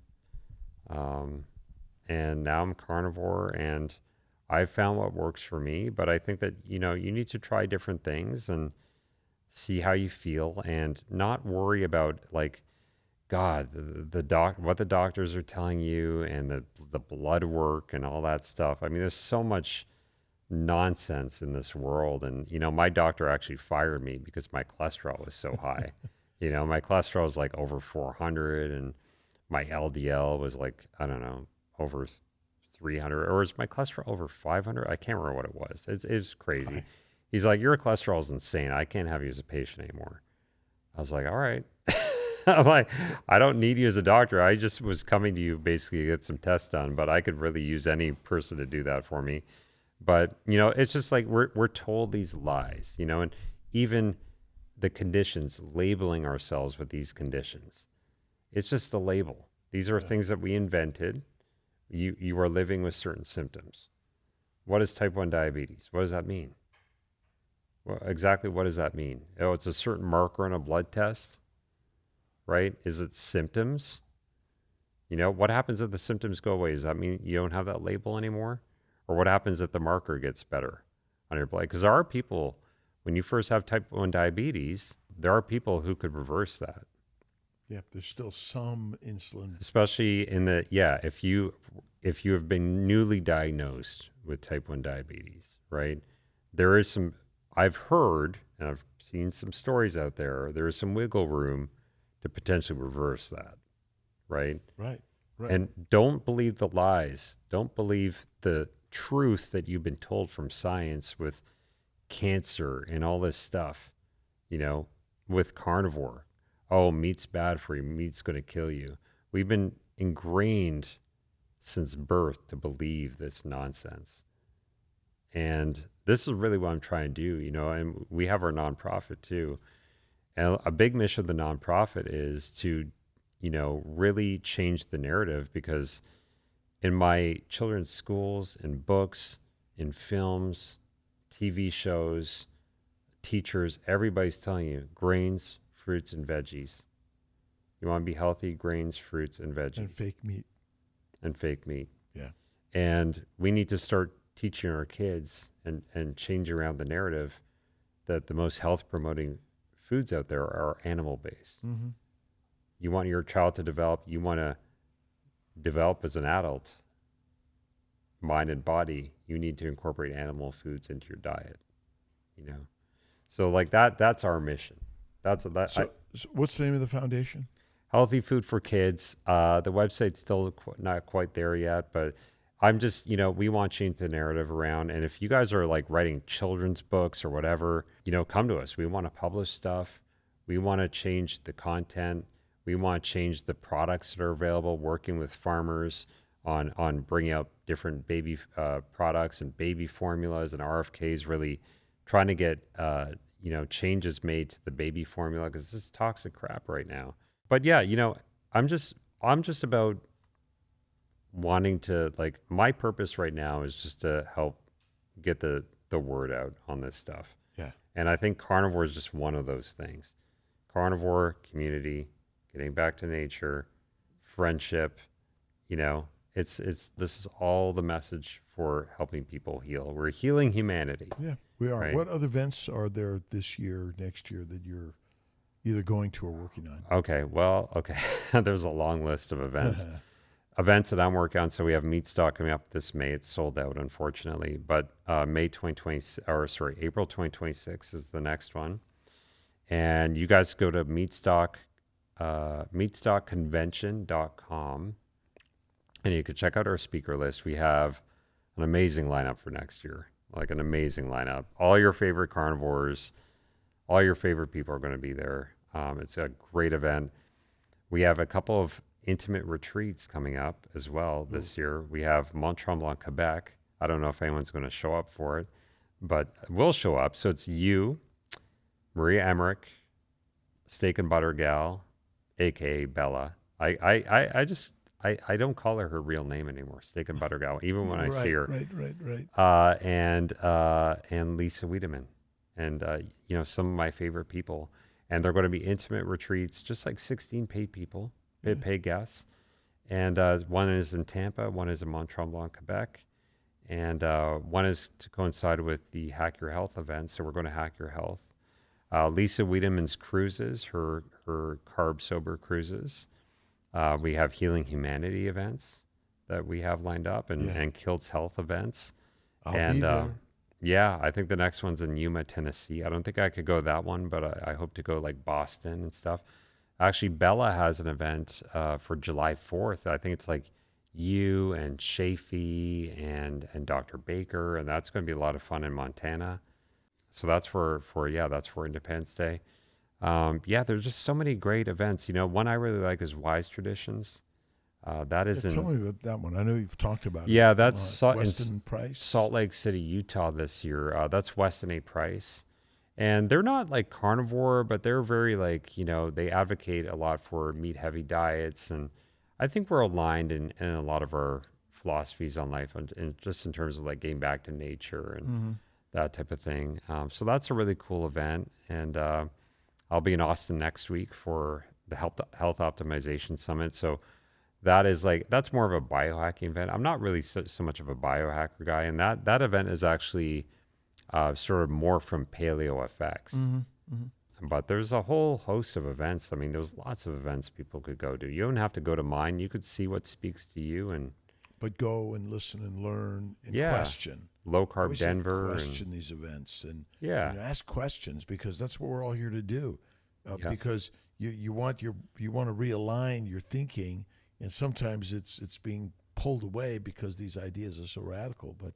And now I'm carnivore, and I found what works for me. But I think that, you need to try different things and see how you feel, and not worry about God, what the doctors are telling you, and the blood work and all that stuff. I mean, there's so much nonsense in this world. And, my doctor actually fired me because my cholesterol was so high. My cholesterol was over 400, and my LDL was I don't know, over 300, or was my cholesterol over 500? I can't remember what it was. It was crazy. Right. He's like, your cholesterol is insane. I can't have you as a patient anymore. I was like, all right. I'm like, I don't need you as a doctor. I just was coming to you basically to get some tests done, but I could really use any person to do that for me. But, it's just we're told these lies, and even the conditions, labeling ourselves with these conditions. It's just a label. These are things that we invented. You are living with certain symptoms. What is type 1 diabetes? What does that mean? Well, exactly what does that mean? Oh, it's a certain marker on a blood test, right? Is it symptoms? You know, what happens if the symptoms go away? Does that mean you don't have that label anymore? Or what happens if the marker gets better on your blood? Because there are people, when you first have type 1 diabetes, there are people who could reverse that. Yeah, there's still some insulin. Especially in the, if you have been newly diagnosed with type 1 diabetes, right? There is some, I've heard, and I've seen some stories out there, there is some wiggle room to potentially reverse that, right? Right. And don't believe the lies. Don't believe the truth that you've been told from science with cancer and all this stuff, you know, with carnivore. Oh, meat's bad for you. Meat's going to kill you. We've been ingrained since birth to believe this nonsense. And this is really what I'm trying to do, you know, and we have our nonprofit too. And a big mission of the nonprofit is to, you know, really change the narrative, because in my children's schools, in books, in films, TV shows, teachers, everybody's telling you grains, fruits, and veggies. You want to be healthy, grains, fruits, and veggies. And fake meat. And fake meat. Yeah. And we need to start teaching our kids and change around the narrative that the most health promoting foods out there are animal based. Mm-hmm. You want your child to develop, you want to develop as an adult, mind and body, you need to incorporate animal foods into your diet, you know? So like that's our mission. So what's the name of the foundation? Healthy Food for Kids. The website's still not quite there yet, but I'm just, you know, we want to change the narrative around. And if you guys are like writing children's books or whatever, you know, come to us. We want to publish stuff. We want to change the content. We want to change the products that are available, working with farmers on bringing out different baby products and baby formulas and RFKs, really trying to get, you know, changes made to the baby formula, because this is toxic crap right now. But yeah, you know, I'm just about wanting to, like, my purpose right now is just to help get the word out on this stuff. Yeah. And I think carnivore is just one of those things. Carnivore, community, getting back to nature, friendship, you know, this is all the message for helping people heal. We're healing humanity. Yeah, we are. Right? What other events are there this year, next year, that you're either going to or working on? Okay. There's a long list of events. Events that I'm working on. So we have Meat Stock coming up this May. It's sold out, unfortunately. But April 2026 is the next one. And you guys go to meatstockconvention.com, and you can check out our speaker list. We have an amazing lineup for next year, like an amazing lineup. All your favorite carnivores, all your favorite people are going to be there. It's a great event. We have a couple of intimate retreats coming up as well this year. We have Mont Tremblant, Quebec. I don't know if anyone's going to show up for it, but we'll show up. So it's you, Maria Emmerich, Steak and Butter Gal, aka Bella. I don't call her real name anymore, Steak and Butter Gal, even when I see her. Right. And Lisa Wiedemann, and you know, some of my favorite people. And they're going to be intimate retreats, just like 16 paid people, paid guests. And one is in Tampa, one is in Mont Tremblant, Quebec, and one is to coincide with the Hack Your Health event. So we're going to hack your health. Lisa Wiedemann's cruises, her carb sober cruises. We have Healing Humanity events that we have lined up, and Kiltz Health events. I'll be there. Yeah, I think the next one's in Yuma, Tennessee. I don't think I could go that one, but I hope to go like Boston and stuff. Actually, Bella has an event for July 4th. I think it's like you and Shafee and Dr. Baker, and that's going to be a lot of fun in Montana. So that's for Independence Day. There's just so many great events. You know, one I really like is Wise Traditions. That is tell me about that one. I know you've talked about it. Yeah, that's Weston Price. Salt Lake City, Utah this year. That's Weston A. Price. And they're not like carnivore, but they're very like, you know, they advocate a lot for meat heavy diets. And I think we're aligned in a lot of our philosophies on life, and just in terms of like getting back to nature and that type of thing. So that's a really cool event. And I'll be in Austin next week for the Health Optimization Summit. So that is like, that's more of a biohacking event. I'm not really so much of a biohacker guy, and that event is actually sort of more from paleo effects. But there's a whole host of events. I mean, there's lots of events people could go to. You don't have to go to mine. You could see what speaks to you, and But go and listen and learn and Yeah. question. low carb Always Denver. question these events and Yeah. ask questions, because that's what we're all here to do. Yeah. Because you want to realign your thinking, and sometimes it's being pulled away because these ideas are so radical. But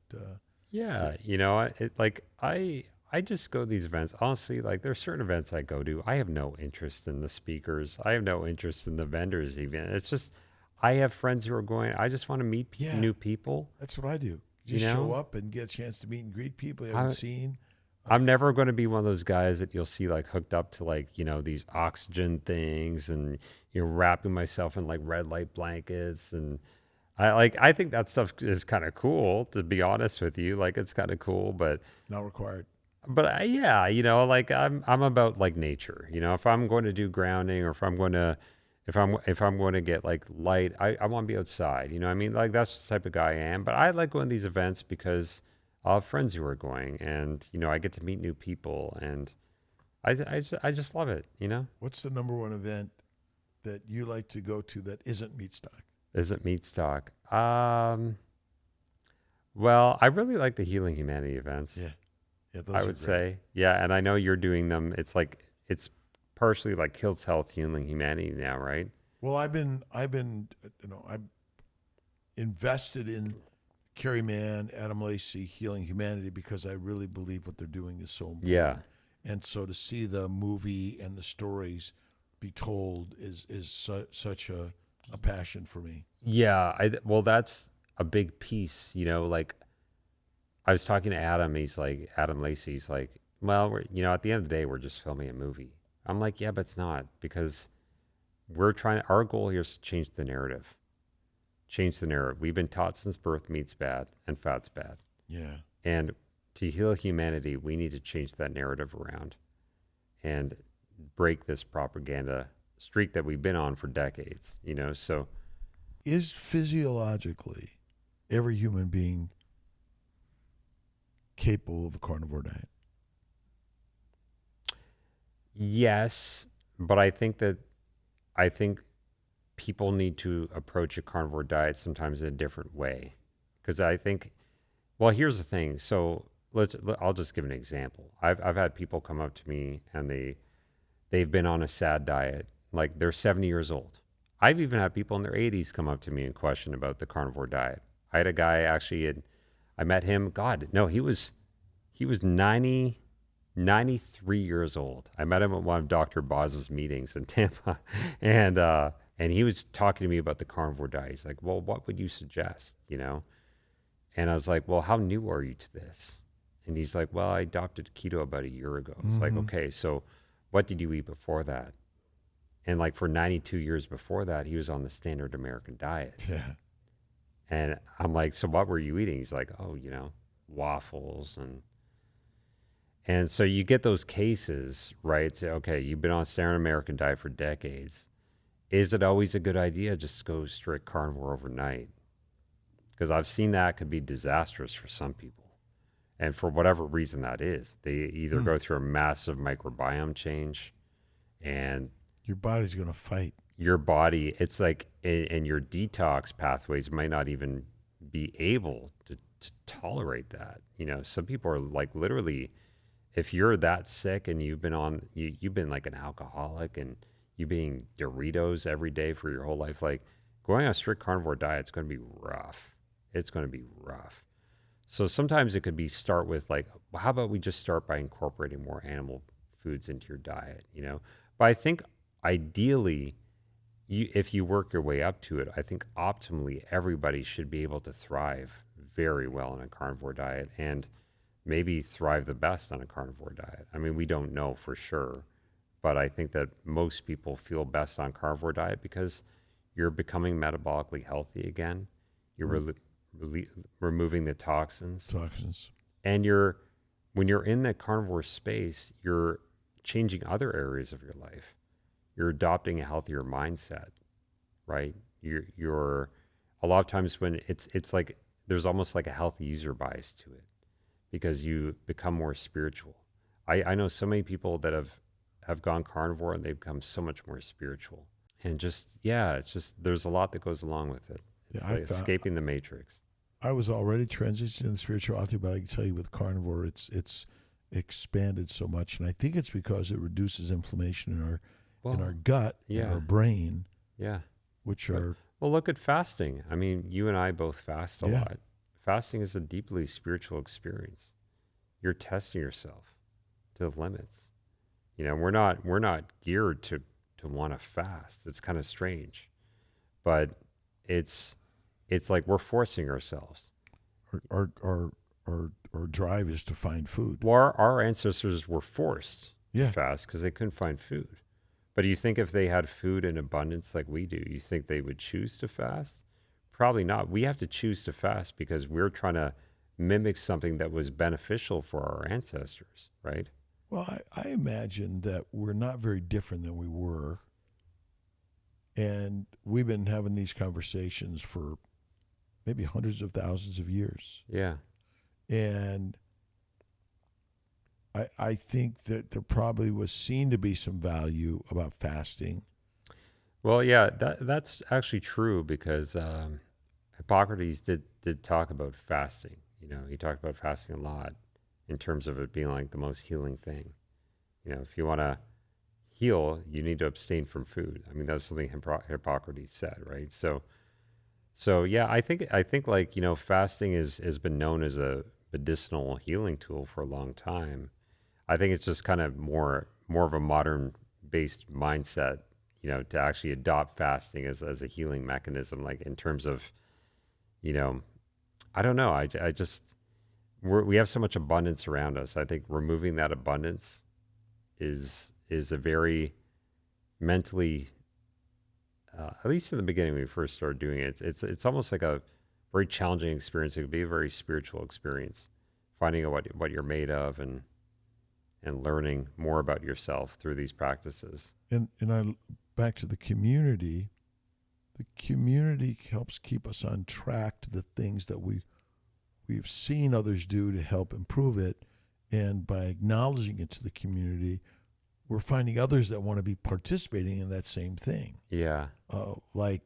Yeah, I just go to these events. Honestly, like there's certain events I go to. I have no interest in the speakers. I have no interest in the vendors even. It's just I have friends who are going. I just want to meet Yeah. new people. that's what I do. You Just show know? up and get a chance to meet and greet people you haven't seen. I'm never going to be one of those guys that you'll see like hooked up to like, these oxygen things and wrapping myself in like red light blankets, and I think that stuff is kind of cool, to be honest with you. Like it's kind of cool, but Not required. yeah, like I'm about like nature. If I'm going to do grounding, or if I'm going to get like light, I want to be outside. I mean, like that's the type of guy I am. But I like going to these events because I have friends who are going, and I get to meet new people, and I just love it. What's the number one event that you like to go to that isn't meat stock? Is it meat stock? Well, I really like the Healing Humanity events. Yeah, those I are would great. say, yeah, and I know you're doing them. It's partially like Kiltz Health, Healing Humanity now, right? Well, I've been I'm invested in Kerry Mann, Adam Lacey, Healing Humanity, because I really believe what they're doing is so important. Yeah, And so to see the movie and the stories be told is such a passion for me. yeah. Well, that's a big piece. Like I was talking to Adam. Adam Lacey's like, well, at the end of the day, we're just filming a movie. I'm like, yeah, but it's not, because our goal here is to change the narrative. Change the narrative. We've been taught since birth meat's bad and fat's bad. Yeah. And to heal humanity, we need to change that narrative around and break this propaganda streak that we've been on for decades, so Is physiologically every human being capable of a carnivore diet? yes, but I think people need to approach a carnivore diet sometimes in a different way. Because I think, well, here's the thing. So I'll just give an example. I've had people come up to me, and they've been on a SAD diet. Like they're 70 years old. I've even had people in their 80s come up to me and question about the carnivore diet. I had a guy actually, I met him. God, no, he was 93 years old. I met him at one of Dr. Boz's meetings in Tampa, and he was talking to me about the carnivore diet. He's like, well, what would you suggest? And I was like, well, how new are you to this? And he's like, well, I adopted keto about a year ago. It's like, okay, so what did you eat before that? And like for 92 years before that, he was on the standard American diet. Yeah. And I'm like, so what were you eating? He's like, oh, waffles. And so you get those cases, right? So, okay, you've been on standard American diet for decades. Is it always a good idea just to go strict carnivore overnight? Because I've seen that could be disastrous for some people. And for whatever reason that is, they either go through a massive microbiome change, and Your body's going to fight. your body, it's like, and your detox pathways might not even be able to tolerate that. Some people are like, literally, if you're that sick and you've been like an alcoholic and you've been eating Doritos every day for your whole life, like going on a strict carnivore diet, it's going to be rough. It's going to be rough. So sometimes it could be start with like, well, how about we just start by incorporating more animal foods into your diet, But I think ideally, if you work your way up to it, I think optimally everybody should be able to thrive very well on a carnivore diet, and maybe thrive the best on a carnivore diet. I mean, we don't know for sure, but I think that most people feel best on carnivore diet because you're becoming metabolically healthy again. You're removing the toxins, and when you're in the carnivore space, you're changing other areas of your life. You're adopting a healthier mindset, right? You're a lot of times when it's like there's almost like a healthy user bias to it because you become more spiritual. I know so many people that have gone carnivore and they've become so much more spiritual. And just, yeah, it's just, there's a lot that goes along with it. It's Yeah, like escaping the matrix. I was already transitioning to spirituality, but I can tell you with carnivore, it's expanded so much, and I think it's because it reduces inflammation in our gut, in yeah. our brain, Yeah. which are Well, look at fasting. I mean, you and I both fast a Yeah. lot. Fasting is a deeply spiritual experience. You're testing yourself to the limits. You know, we're not geared to want to fast. It's kind of strange, but it's like we're forcing ourselves. our drive is to find food. Well, our ancestors were forced Yeah. to fast because they couldn't find food. But do you think if they had food in abundance like we do, you think they would choose to fast? Probably not. We have to choose to fast because we're trying to mimic something that was beneficial for our ancestors, right? Well, I imagine that we're not very different than we were. And we've been having these conversations for maybe hundreds of thousands of years. Yeah. And I think that there probably was seen to be some value about fasting. Well, yeah, that's actually true because Hippocrates did talk about fasting. You know, he talked about fasting a lot in terms of it being like the most healing thing. You know, if you want to heal, you need to abstain from food. I mean, that's something Hippocrates said, right? So yeah, I think like, you know, fasting has been known as a medicinal healing tool for a long time. I think it's just kind of more of a modern based mindset, you know, to actually adopt fasting as a healing mechanism, like in terms of, you know, I don't know. I just, we have so much abundance around us. I think removing that abundance is a very mentally, at least in the beginning when we first started doing it, it's almost like a very challenging experience. It could be a very spiritual experience, finding out what you're made of and learning more about yourself through these practices. And I back to the community. The community helps keep us on track to the things that we've seen others do to help improve it. And by acknowledging it to the community, we're finding others that want to be participating in that same thing. Yeah. Like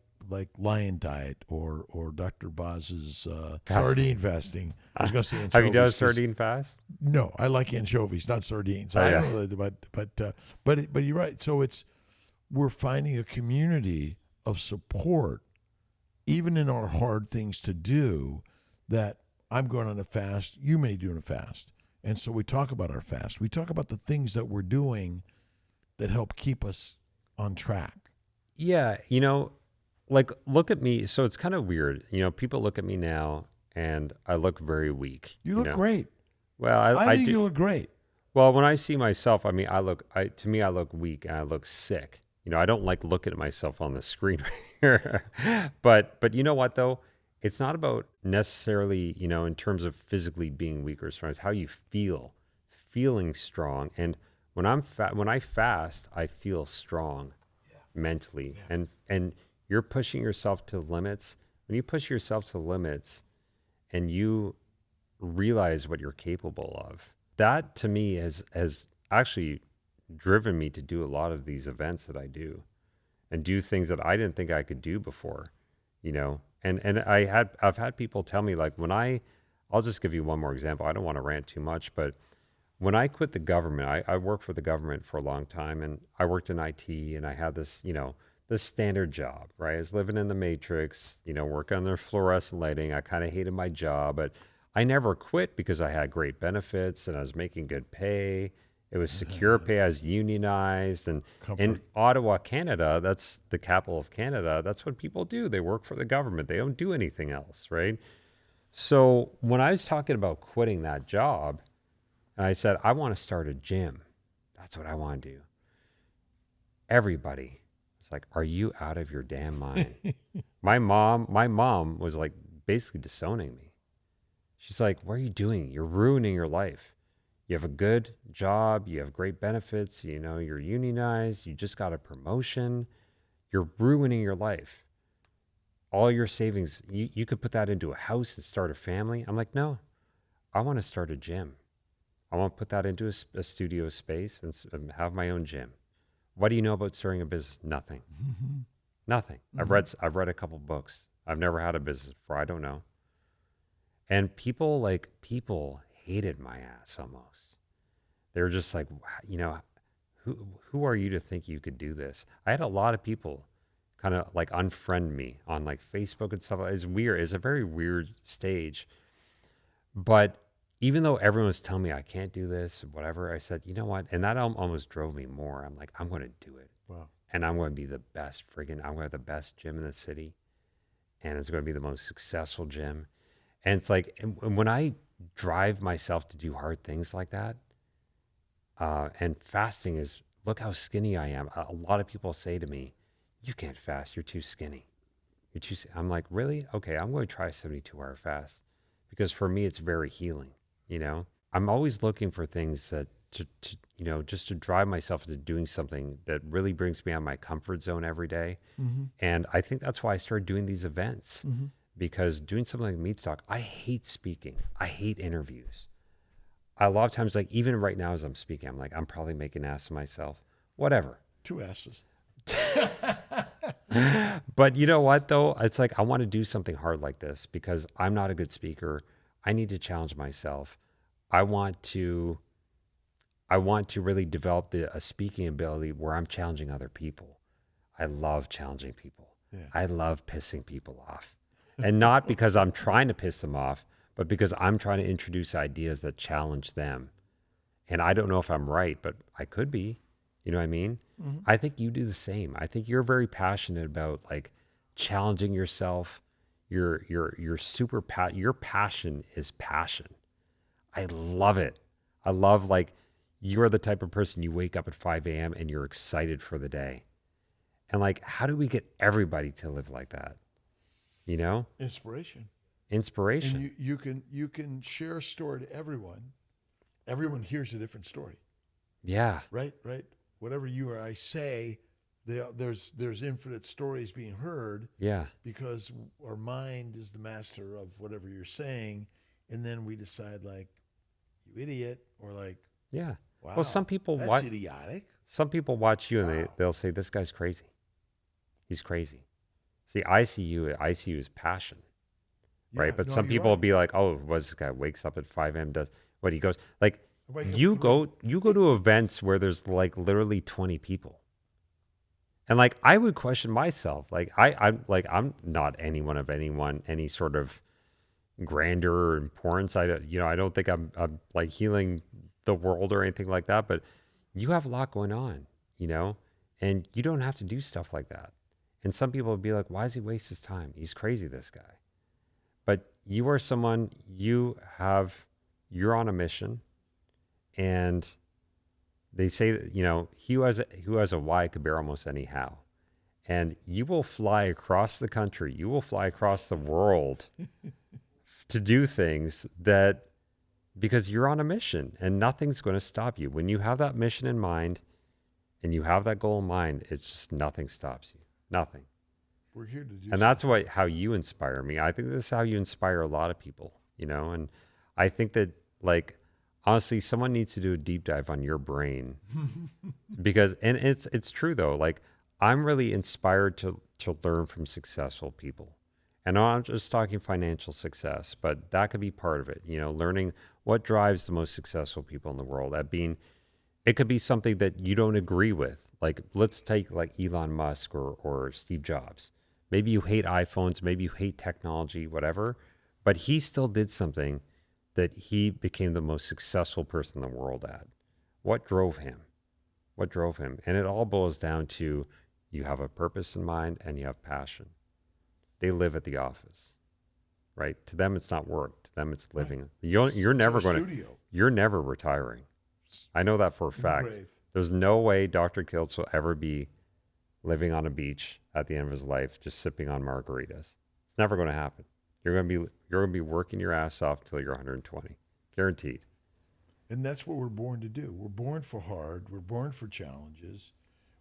Lion Diet or Dr. Boz's sardine fasting. I was going to say anchovies. Have you done a sardine fast? No, I like anchovies, not sardines. Oh, I yeah. don't know, but you're right. So we're finding a community of support, even in our hard things to do. That I'm going on a fast, you may do on a fast, and so we talk about our fast. We talk about the things that we're doing that help keep us on track. Yeah, you know, like look at me. So it's kind of weird. You know, people look at me now and I look very weak. You look know? great. Well, I think do. you look great. Well, when I see myself, I mean, to me, I look weak and I look sick. You know, I don't like looking at myself on the screen right here. But you know what though? It's not about necessarily, you know, in terms of physically being weak or strong. It's how you feel, feeling strong. And when when I fast, I feel strong mentally. Yeah. And you're pushing yourself to limits. When you push yourself to limits and you realize what you're capable of, that to me has actually driven me to do a lot of these events that I do and do things that I didn't think I could do before, you know. And I've had people tell me, like, I'll just give you one more example. I don't want to rant too much, but when I quit the government, I worked for the government for a long time, and I worked in IT, and I had this, you know, this standard job, right? I was living in the matrix, you know, working on their fluorescent lighting. I kind of hated my job, but I never quit because I had great benefits and I was making good pay. It was secure pay. I was unionized. And in Ottawa, Canada, that's the capital of Canada. That's what people do. They work for the government. They don't do anything else, right? So when I was talking about quitting that job, and I said, I want to start a gym. That's what I want to do. Everybody was like, are you out of your damn mind? My mom was like basically disowning me. She's like, what are you doing? You're ruining your life. You have a good job. You have great benefits. You know, you're unionized. You just got a promotion. You're ruining your life. all your savings, you could put that into a house and start a family. I'm like, no, I want to start a gym. I want to put that into a studio space and have my own gym. What do you know about starting a business? Nothing. Nothing. I've read a couple books. I've never had a business before. I don't know. And people hated my ass almost. They were just like, you know, who are you to think you could do this? I had a lot of people kind of like unfriend me on like Facebook and stuff. It's weird. It's a very weird stage. But even though everyone was telling me I can't do this, whatever, I said, you know what? And that almost drove me more. I'm like, I'm going to do it. Wow. And I'm going to be the best I'm going to have the best gym in the city. And it's going to be the most successful gym. And it's like, and when I drive myself to do hard things like that, and fasting is, look how skinny I am. A lot of people say to me, you can't fast. You're too skinny. I'm like, really? Okay, I'm going to try a 72-hour fast because for me, it's very healing. You know, I'm always looking for things that just to drive myself into doing something that really brings me out of my comfort zone every day. And I think that's why I started doing these events because doing something like Meat Stock, I hate speaking. I hate interviews. A lot of times, like even right now as I'm speaking, I'm like, I'm probably making an ass of myself, whatever. 2 asses. But you know what though? It's like, I want to do something hard like this because I'm not a good speaker. I need to challenge myself. I want to really develop a speaking ability where I'm challenging other people. I love challenging people. Yeah. I love pissing people off. And not because I'm trying to piss them off, but because I'm trying to introduce ideas that challenge them. And I don't know if I'm right, but I could be. You know what I mean? I think you do the same. I think you're very passionate about like challenging yourself. Your passion is passion. I love it. I love like you're the type of person you wake up at 5 a.m. and you're excited for the day. And like, how do we get everybody to live like that? You know? Inspiration. Inspiration. And you can share a story to everyone. Everyone hears a different story. Yeah. Right. Whatever you or I say, there's infinite stories being heard. Yeah. Because our mind is the master of whatever you're saying, and then we decide like, you idiot, or like, Yeah. wow, Well, some people that's idiotic. Some people watch you and Wow. they'll say, this guy's crazy. He's crazy. See, I see you as passion, right? Yeah, But no, some you're people will right. be like, oh, what, this guy wakes up at 5 a.m., does what he goes, like, I wake up you at go to events where there's like literally 20 people. And like, I would question myself. Like, I'm not any sort of grandeur or importance. I don't think I'm like healing the world or anything like that, but you have a lot going on, and you don't have to do stuff like that. And some people would be like, why does he waste his time? He's crazy, this guy. But you are someone, you're on a mission, and they say that, he who has a why could bear almost any how. And you will fly across the country, you will fly across the world to do things because you're on a mission and nothing's going to stop you. When you have that mission in mind and you have that goal in mind, it's just nothing stops you. Nothing. We're here to do And that's how you inspire me. I think this is how you inspire a lot of people, and I think that, like, honestly, someone needs to do a deep dive on your brain because, and it's true though, like, I'm really inspired to learn from successful people. And I'm not just talking financial success, but that could be part of it, learning what drives the most successful people in the world. It could be something that you don't agree with. Like, let's take like Elon Musk or Steve Jobs. Maybe you hate iPhones, maybe you hate technology, whatever, but he still did something that he became the most successful person in the world at. What drove him? And it all boils down to, you have a purpose in mind and you have passion. They live at the office, right? To them, it's not work. To them, it's living. You're never you're never retiring. I know that for a fact. Brave. There's no way Dr. Kiltz will ever be living on a beach at the end of his life, just sipping on margaritas. It's never going to happen. You're going to be working your ass off till you're 120, guaranteed. And that's what we're born to do. We're born for hard. We're born for challenges.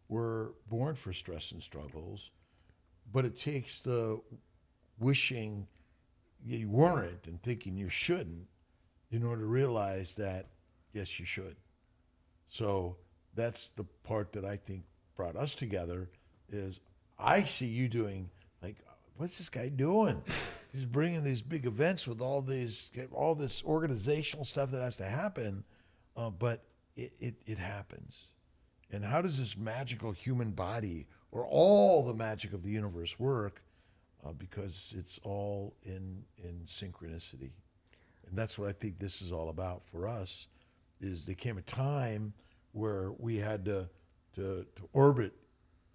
We're born for stress and struggles. But it takes the wishing you weren't and thinking you shouldn't in order to realize that, yes, you should. So that's the part that I think brought us together is I see you doing, like, what's this guy doing? He's bringing these big events with all this organizational stuff that has to happen, but it happens. And how does this magical human body or all the magic of the universe work? Because it's all in synchronicity. And that's what I think this is all about for us, is there came a time where we had to orbit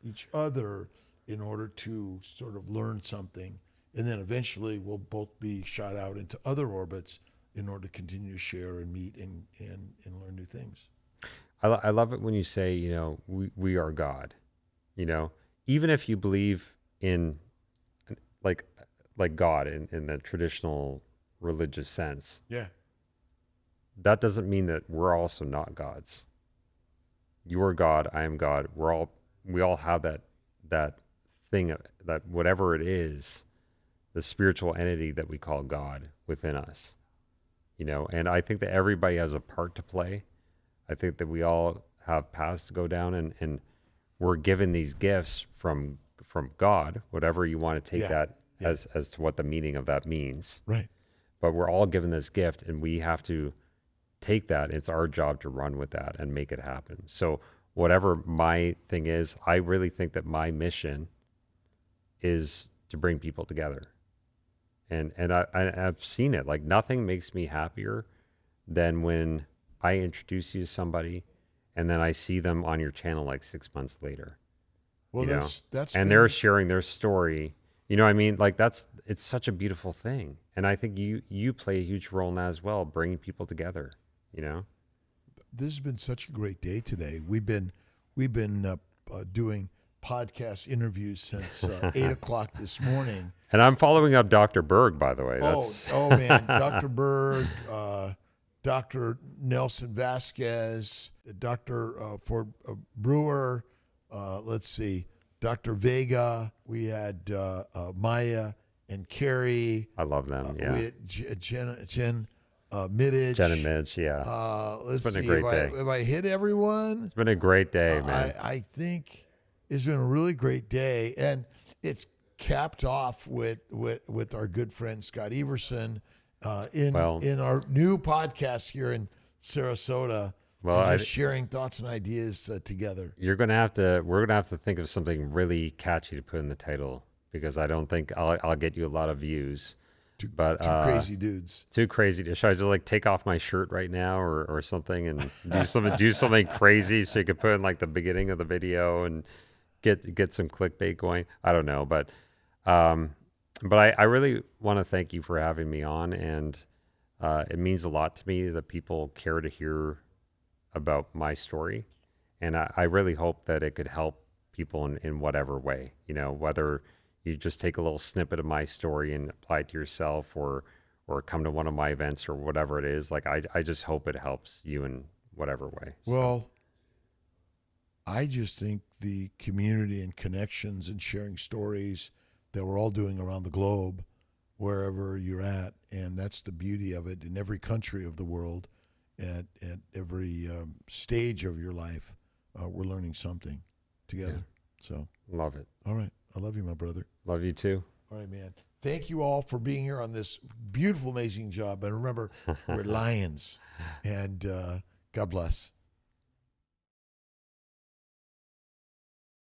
each other in order to sort of learn something. And then eventually we'll both be shot out into other orbits in order to continue to share and meet and learn new things. I love it when you say, we are God. Even if you believe in like God in the traditional religious sense. Yeah. That doesn't mean that we're also not gods. You are God, I am God. We all have that thing, that whatever it is, the spiritual entity that we call God within us. And I think that everybody has a part to play. I think that we all have paths to go down, and we're given these gifts from God, whatever you want to take that as to what the meaning of that means. Right. But we're all given this gift, and we have to take that. It's our job to run with that and make it happen. So whatever my thing is, I really think that my mission is to bring people together. And I've seen it. Like, nothing makes me happier than when I introduce you to somebody and then I see them on your channel like 6 months later. Well, that's and they're sharing their story. You know what I mean? Like, it's such a beautiful thing. And I think you play a huge role in that as well, bringing people together, This has been such a great day today. We've been doing podcast interviews since 8:00 this morning. And I'm following up Dr. Berg, by the way. Oh man, Dr. Berg, Dr. Nelson Vasquez, Dr. Ford Brewer. Let's see, Dr. Vega. We had Maya and Carrie. I love them. Yeah. We had Jen Middage. Jen and Midge. Yeah. Let's it's been see a great day. If I hit everyone. It's been a great day, man. I think it's been a really great day, and it's capped off with our good friend Scott Everson in our new podcast here in Sarasota. Well, just sharing thoughts and ideas together. We're gonna have to think of something really catchy to put in the title, because I don't think I'll get you a lot of views. Two crazy dudes. Too crazy. Should I just like take off my shirt right now or something and do something crazy so you could put in like the beginning of the video and get some clickbait going? I don't know, but I really want to thank you for having me on, and it means a lot to me that people care to hear about my story, and I really hope that it could help people in whatever way, whether you just take a little snippet of my story and apply it to yourself, or come to one of my events or whatever it is. Like, I just hope it helps you in whatever way. Well, I just think the community and connections and sharing stories that we're all doing around the globe, wherever you're at, and that's the beauty of it in every country of the world, at every stage of your life, we're learning something together. Yeah. So love it. All right. I love you, my brother. Love you too. All right, man. Thank you all for being here on this beautiful, amazing job. And remember, we're lions. And God bless.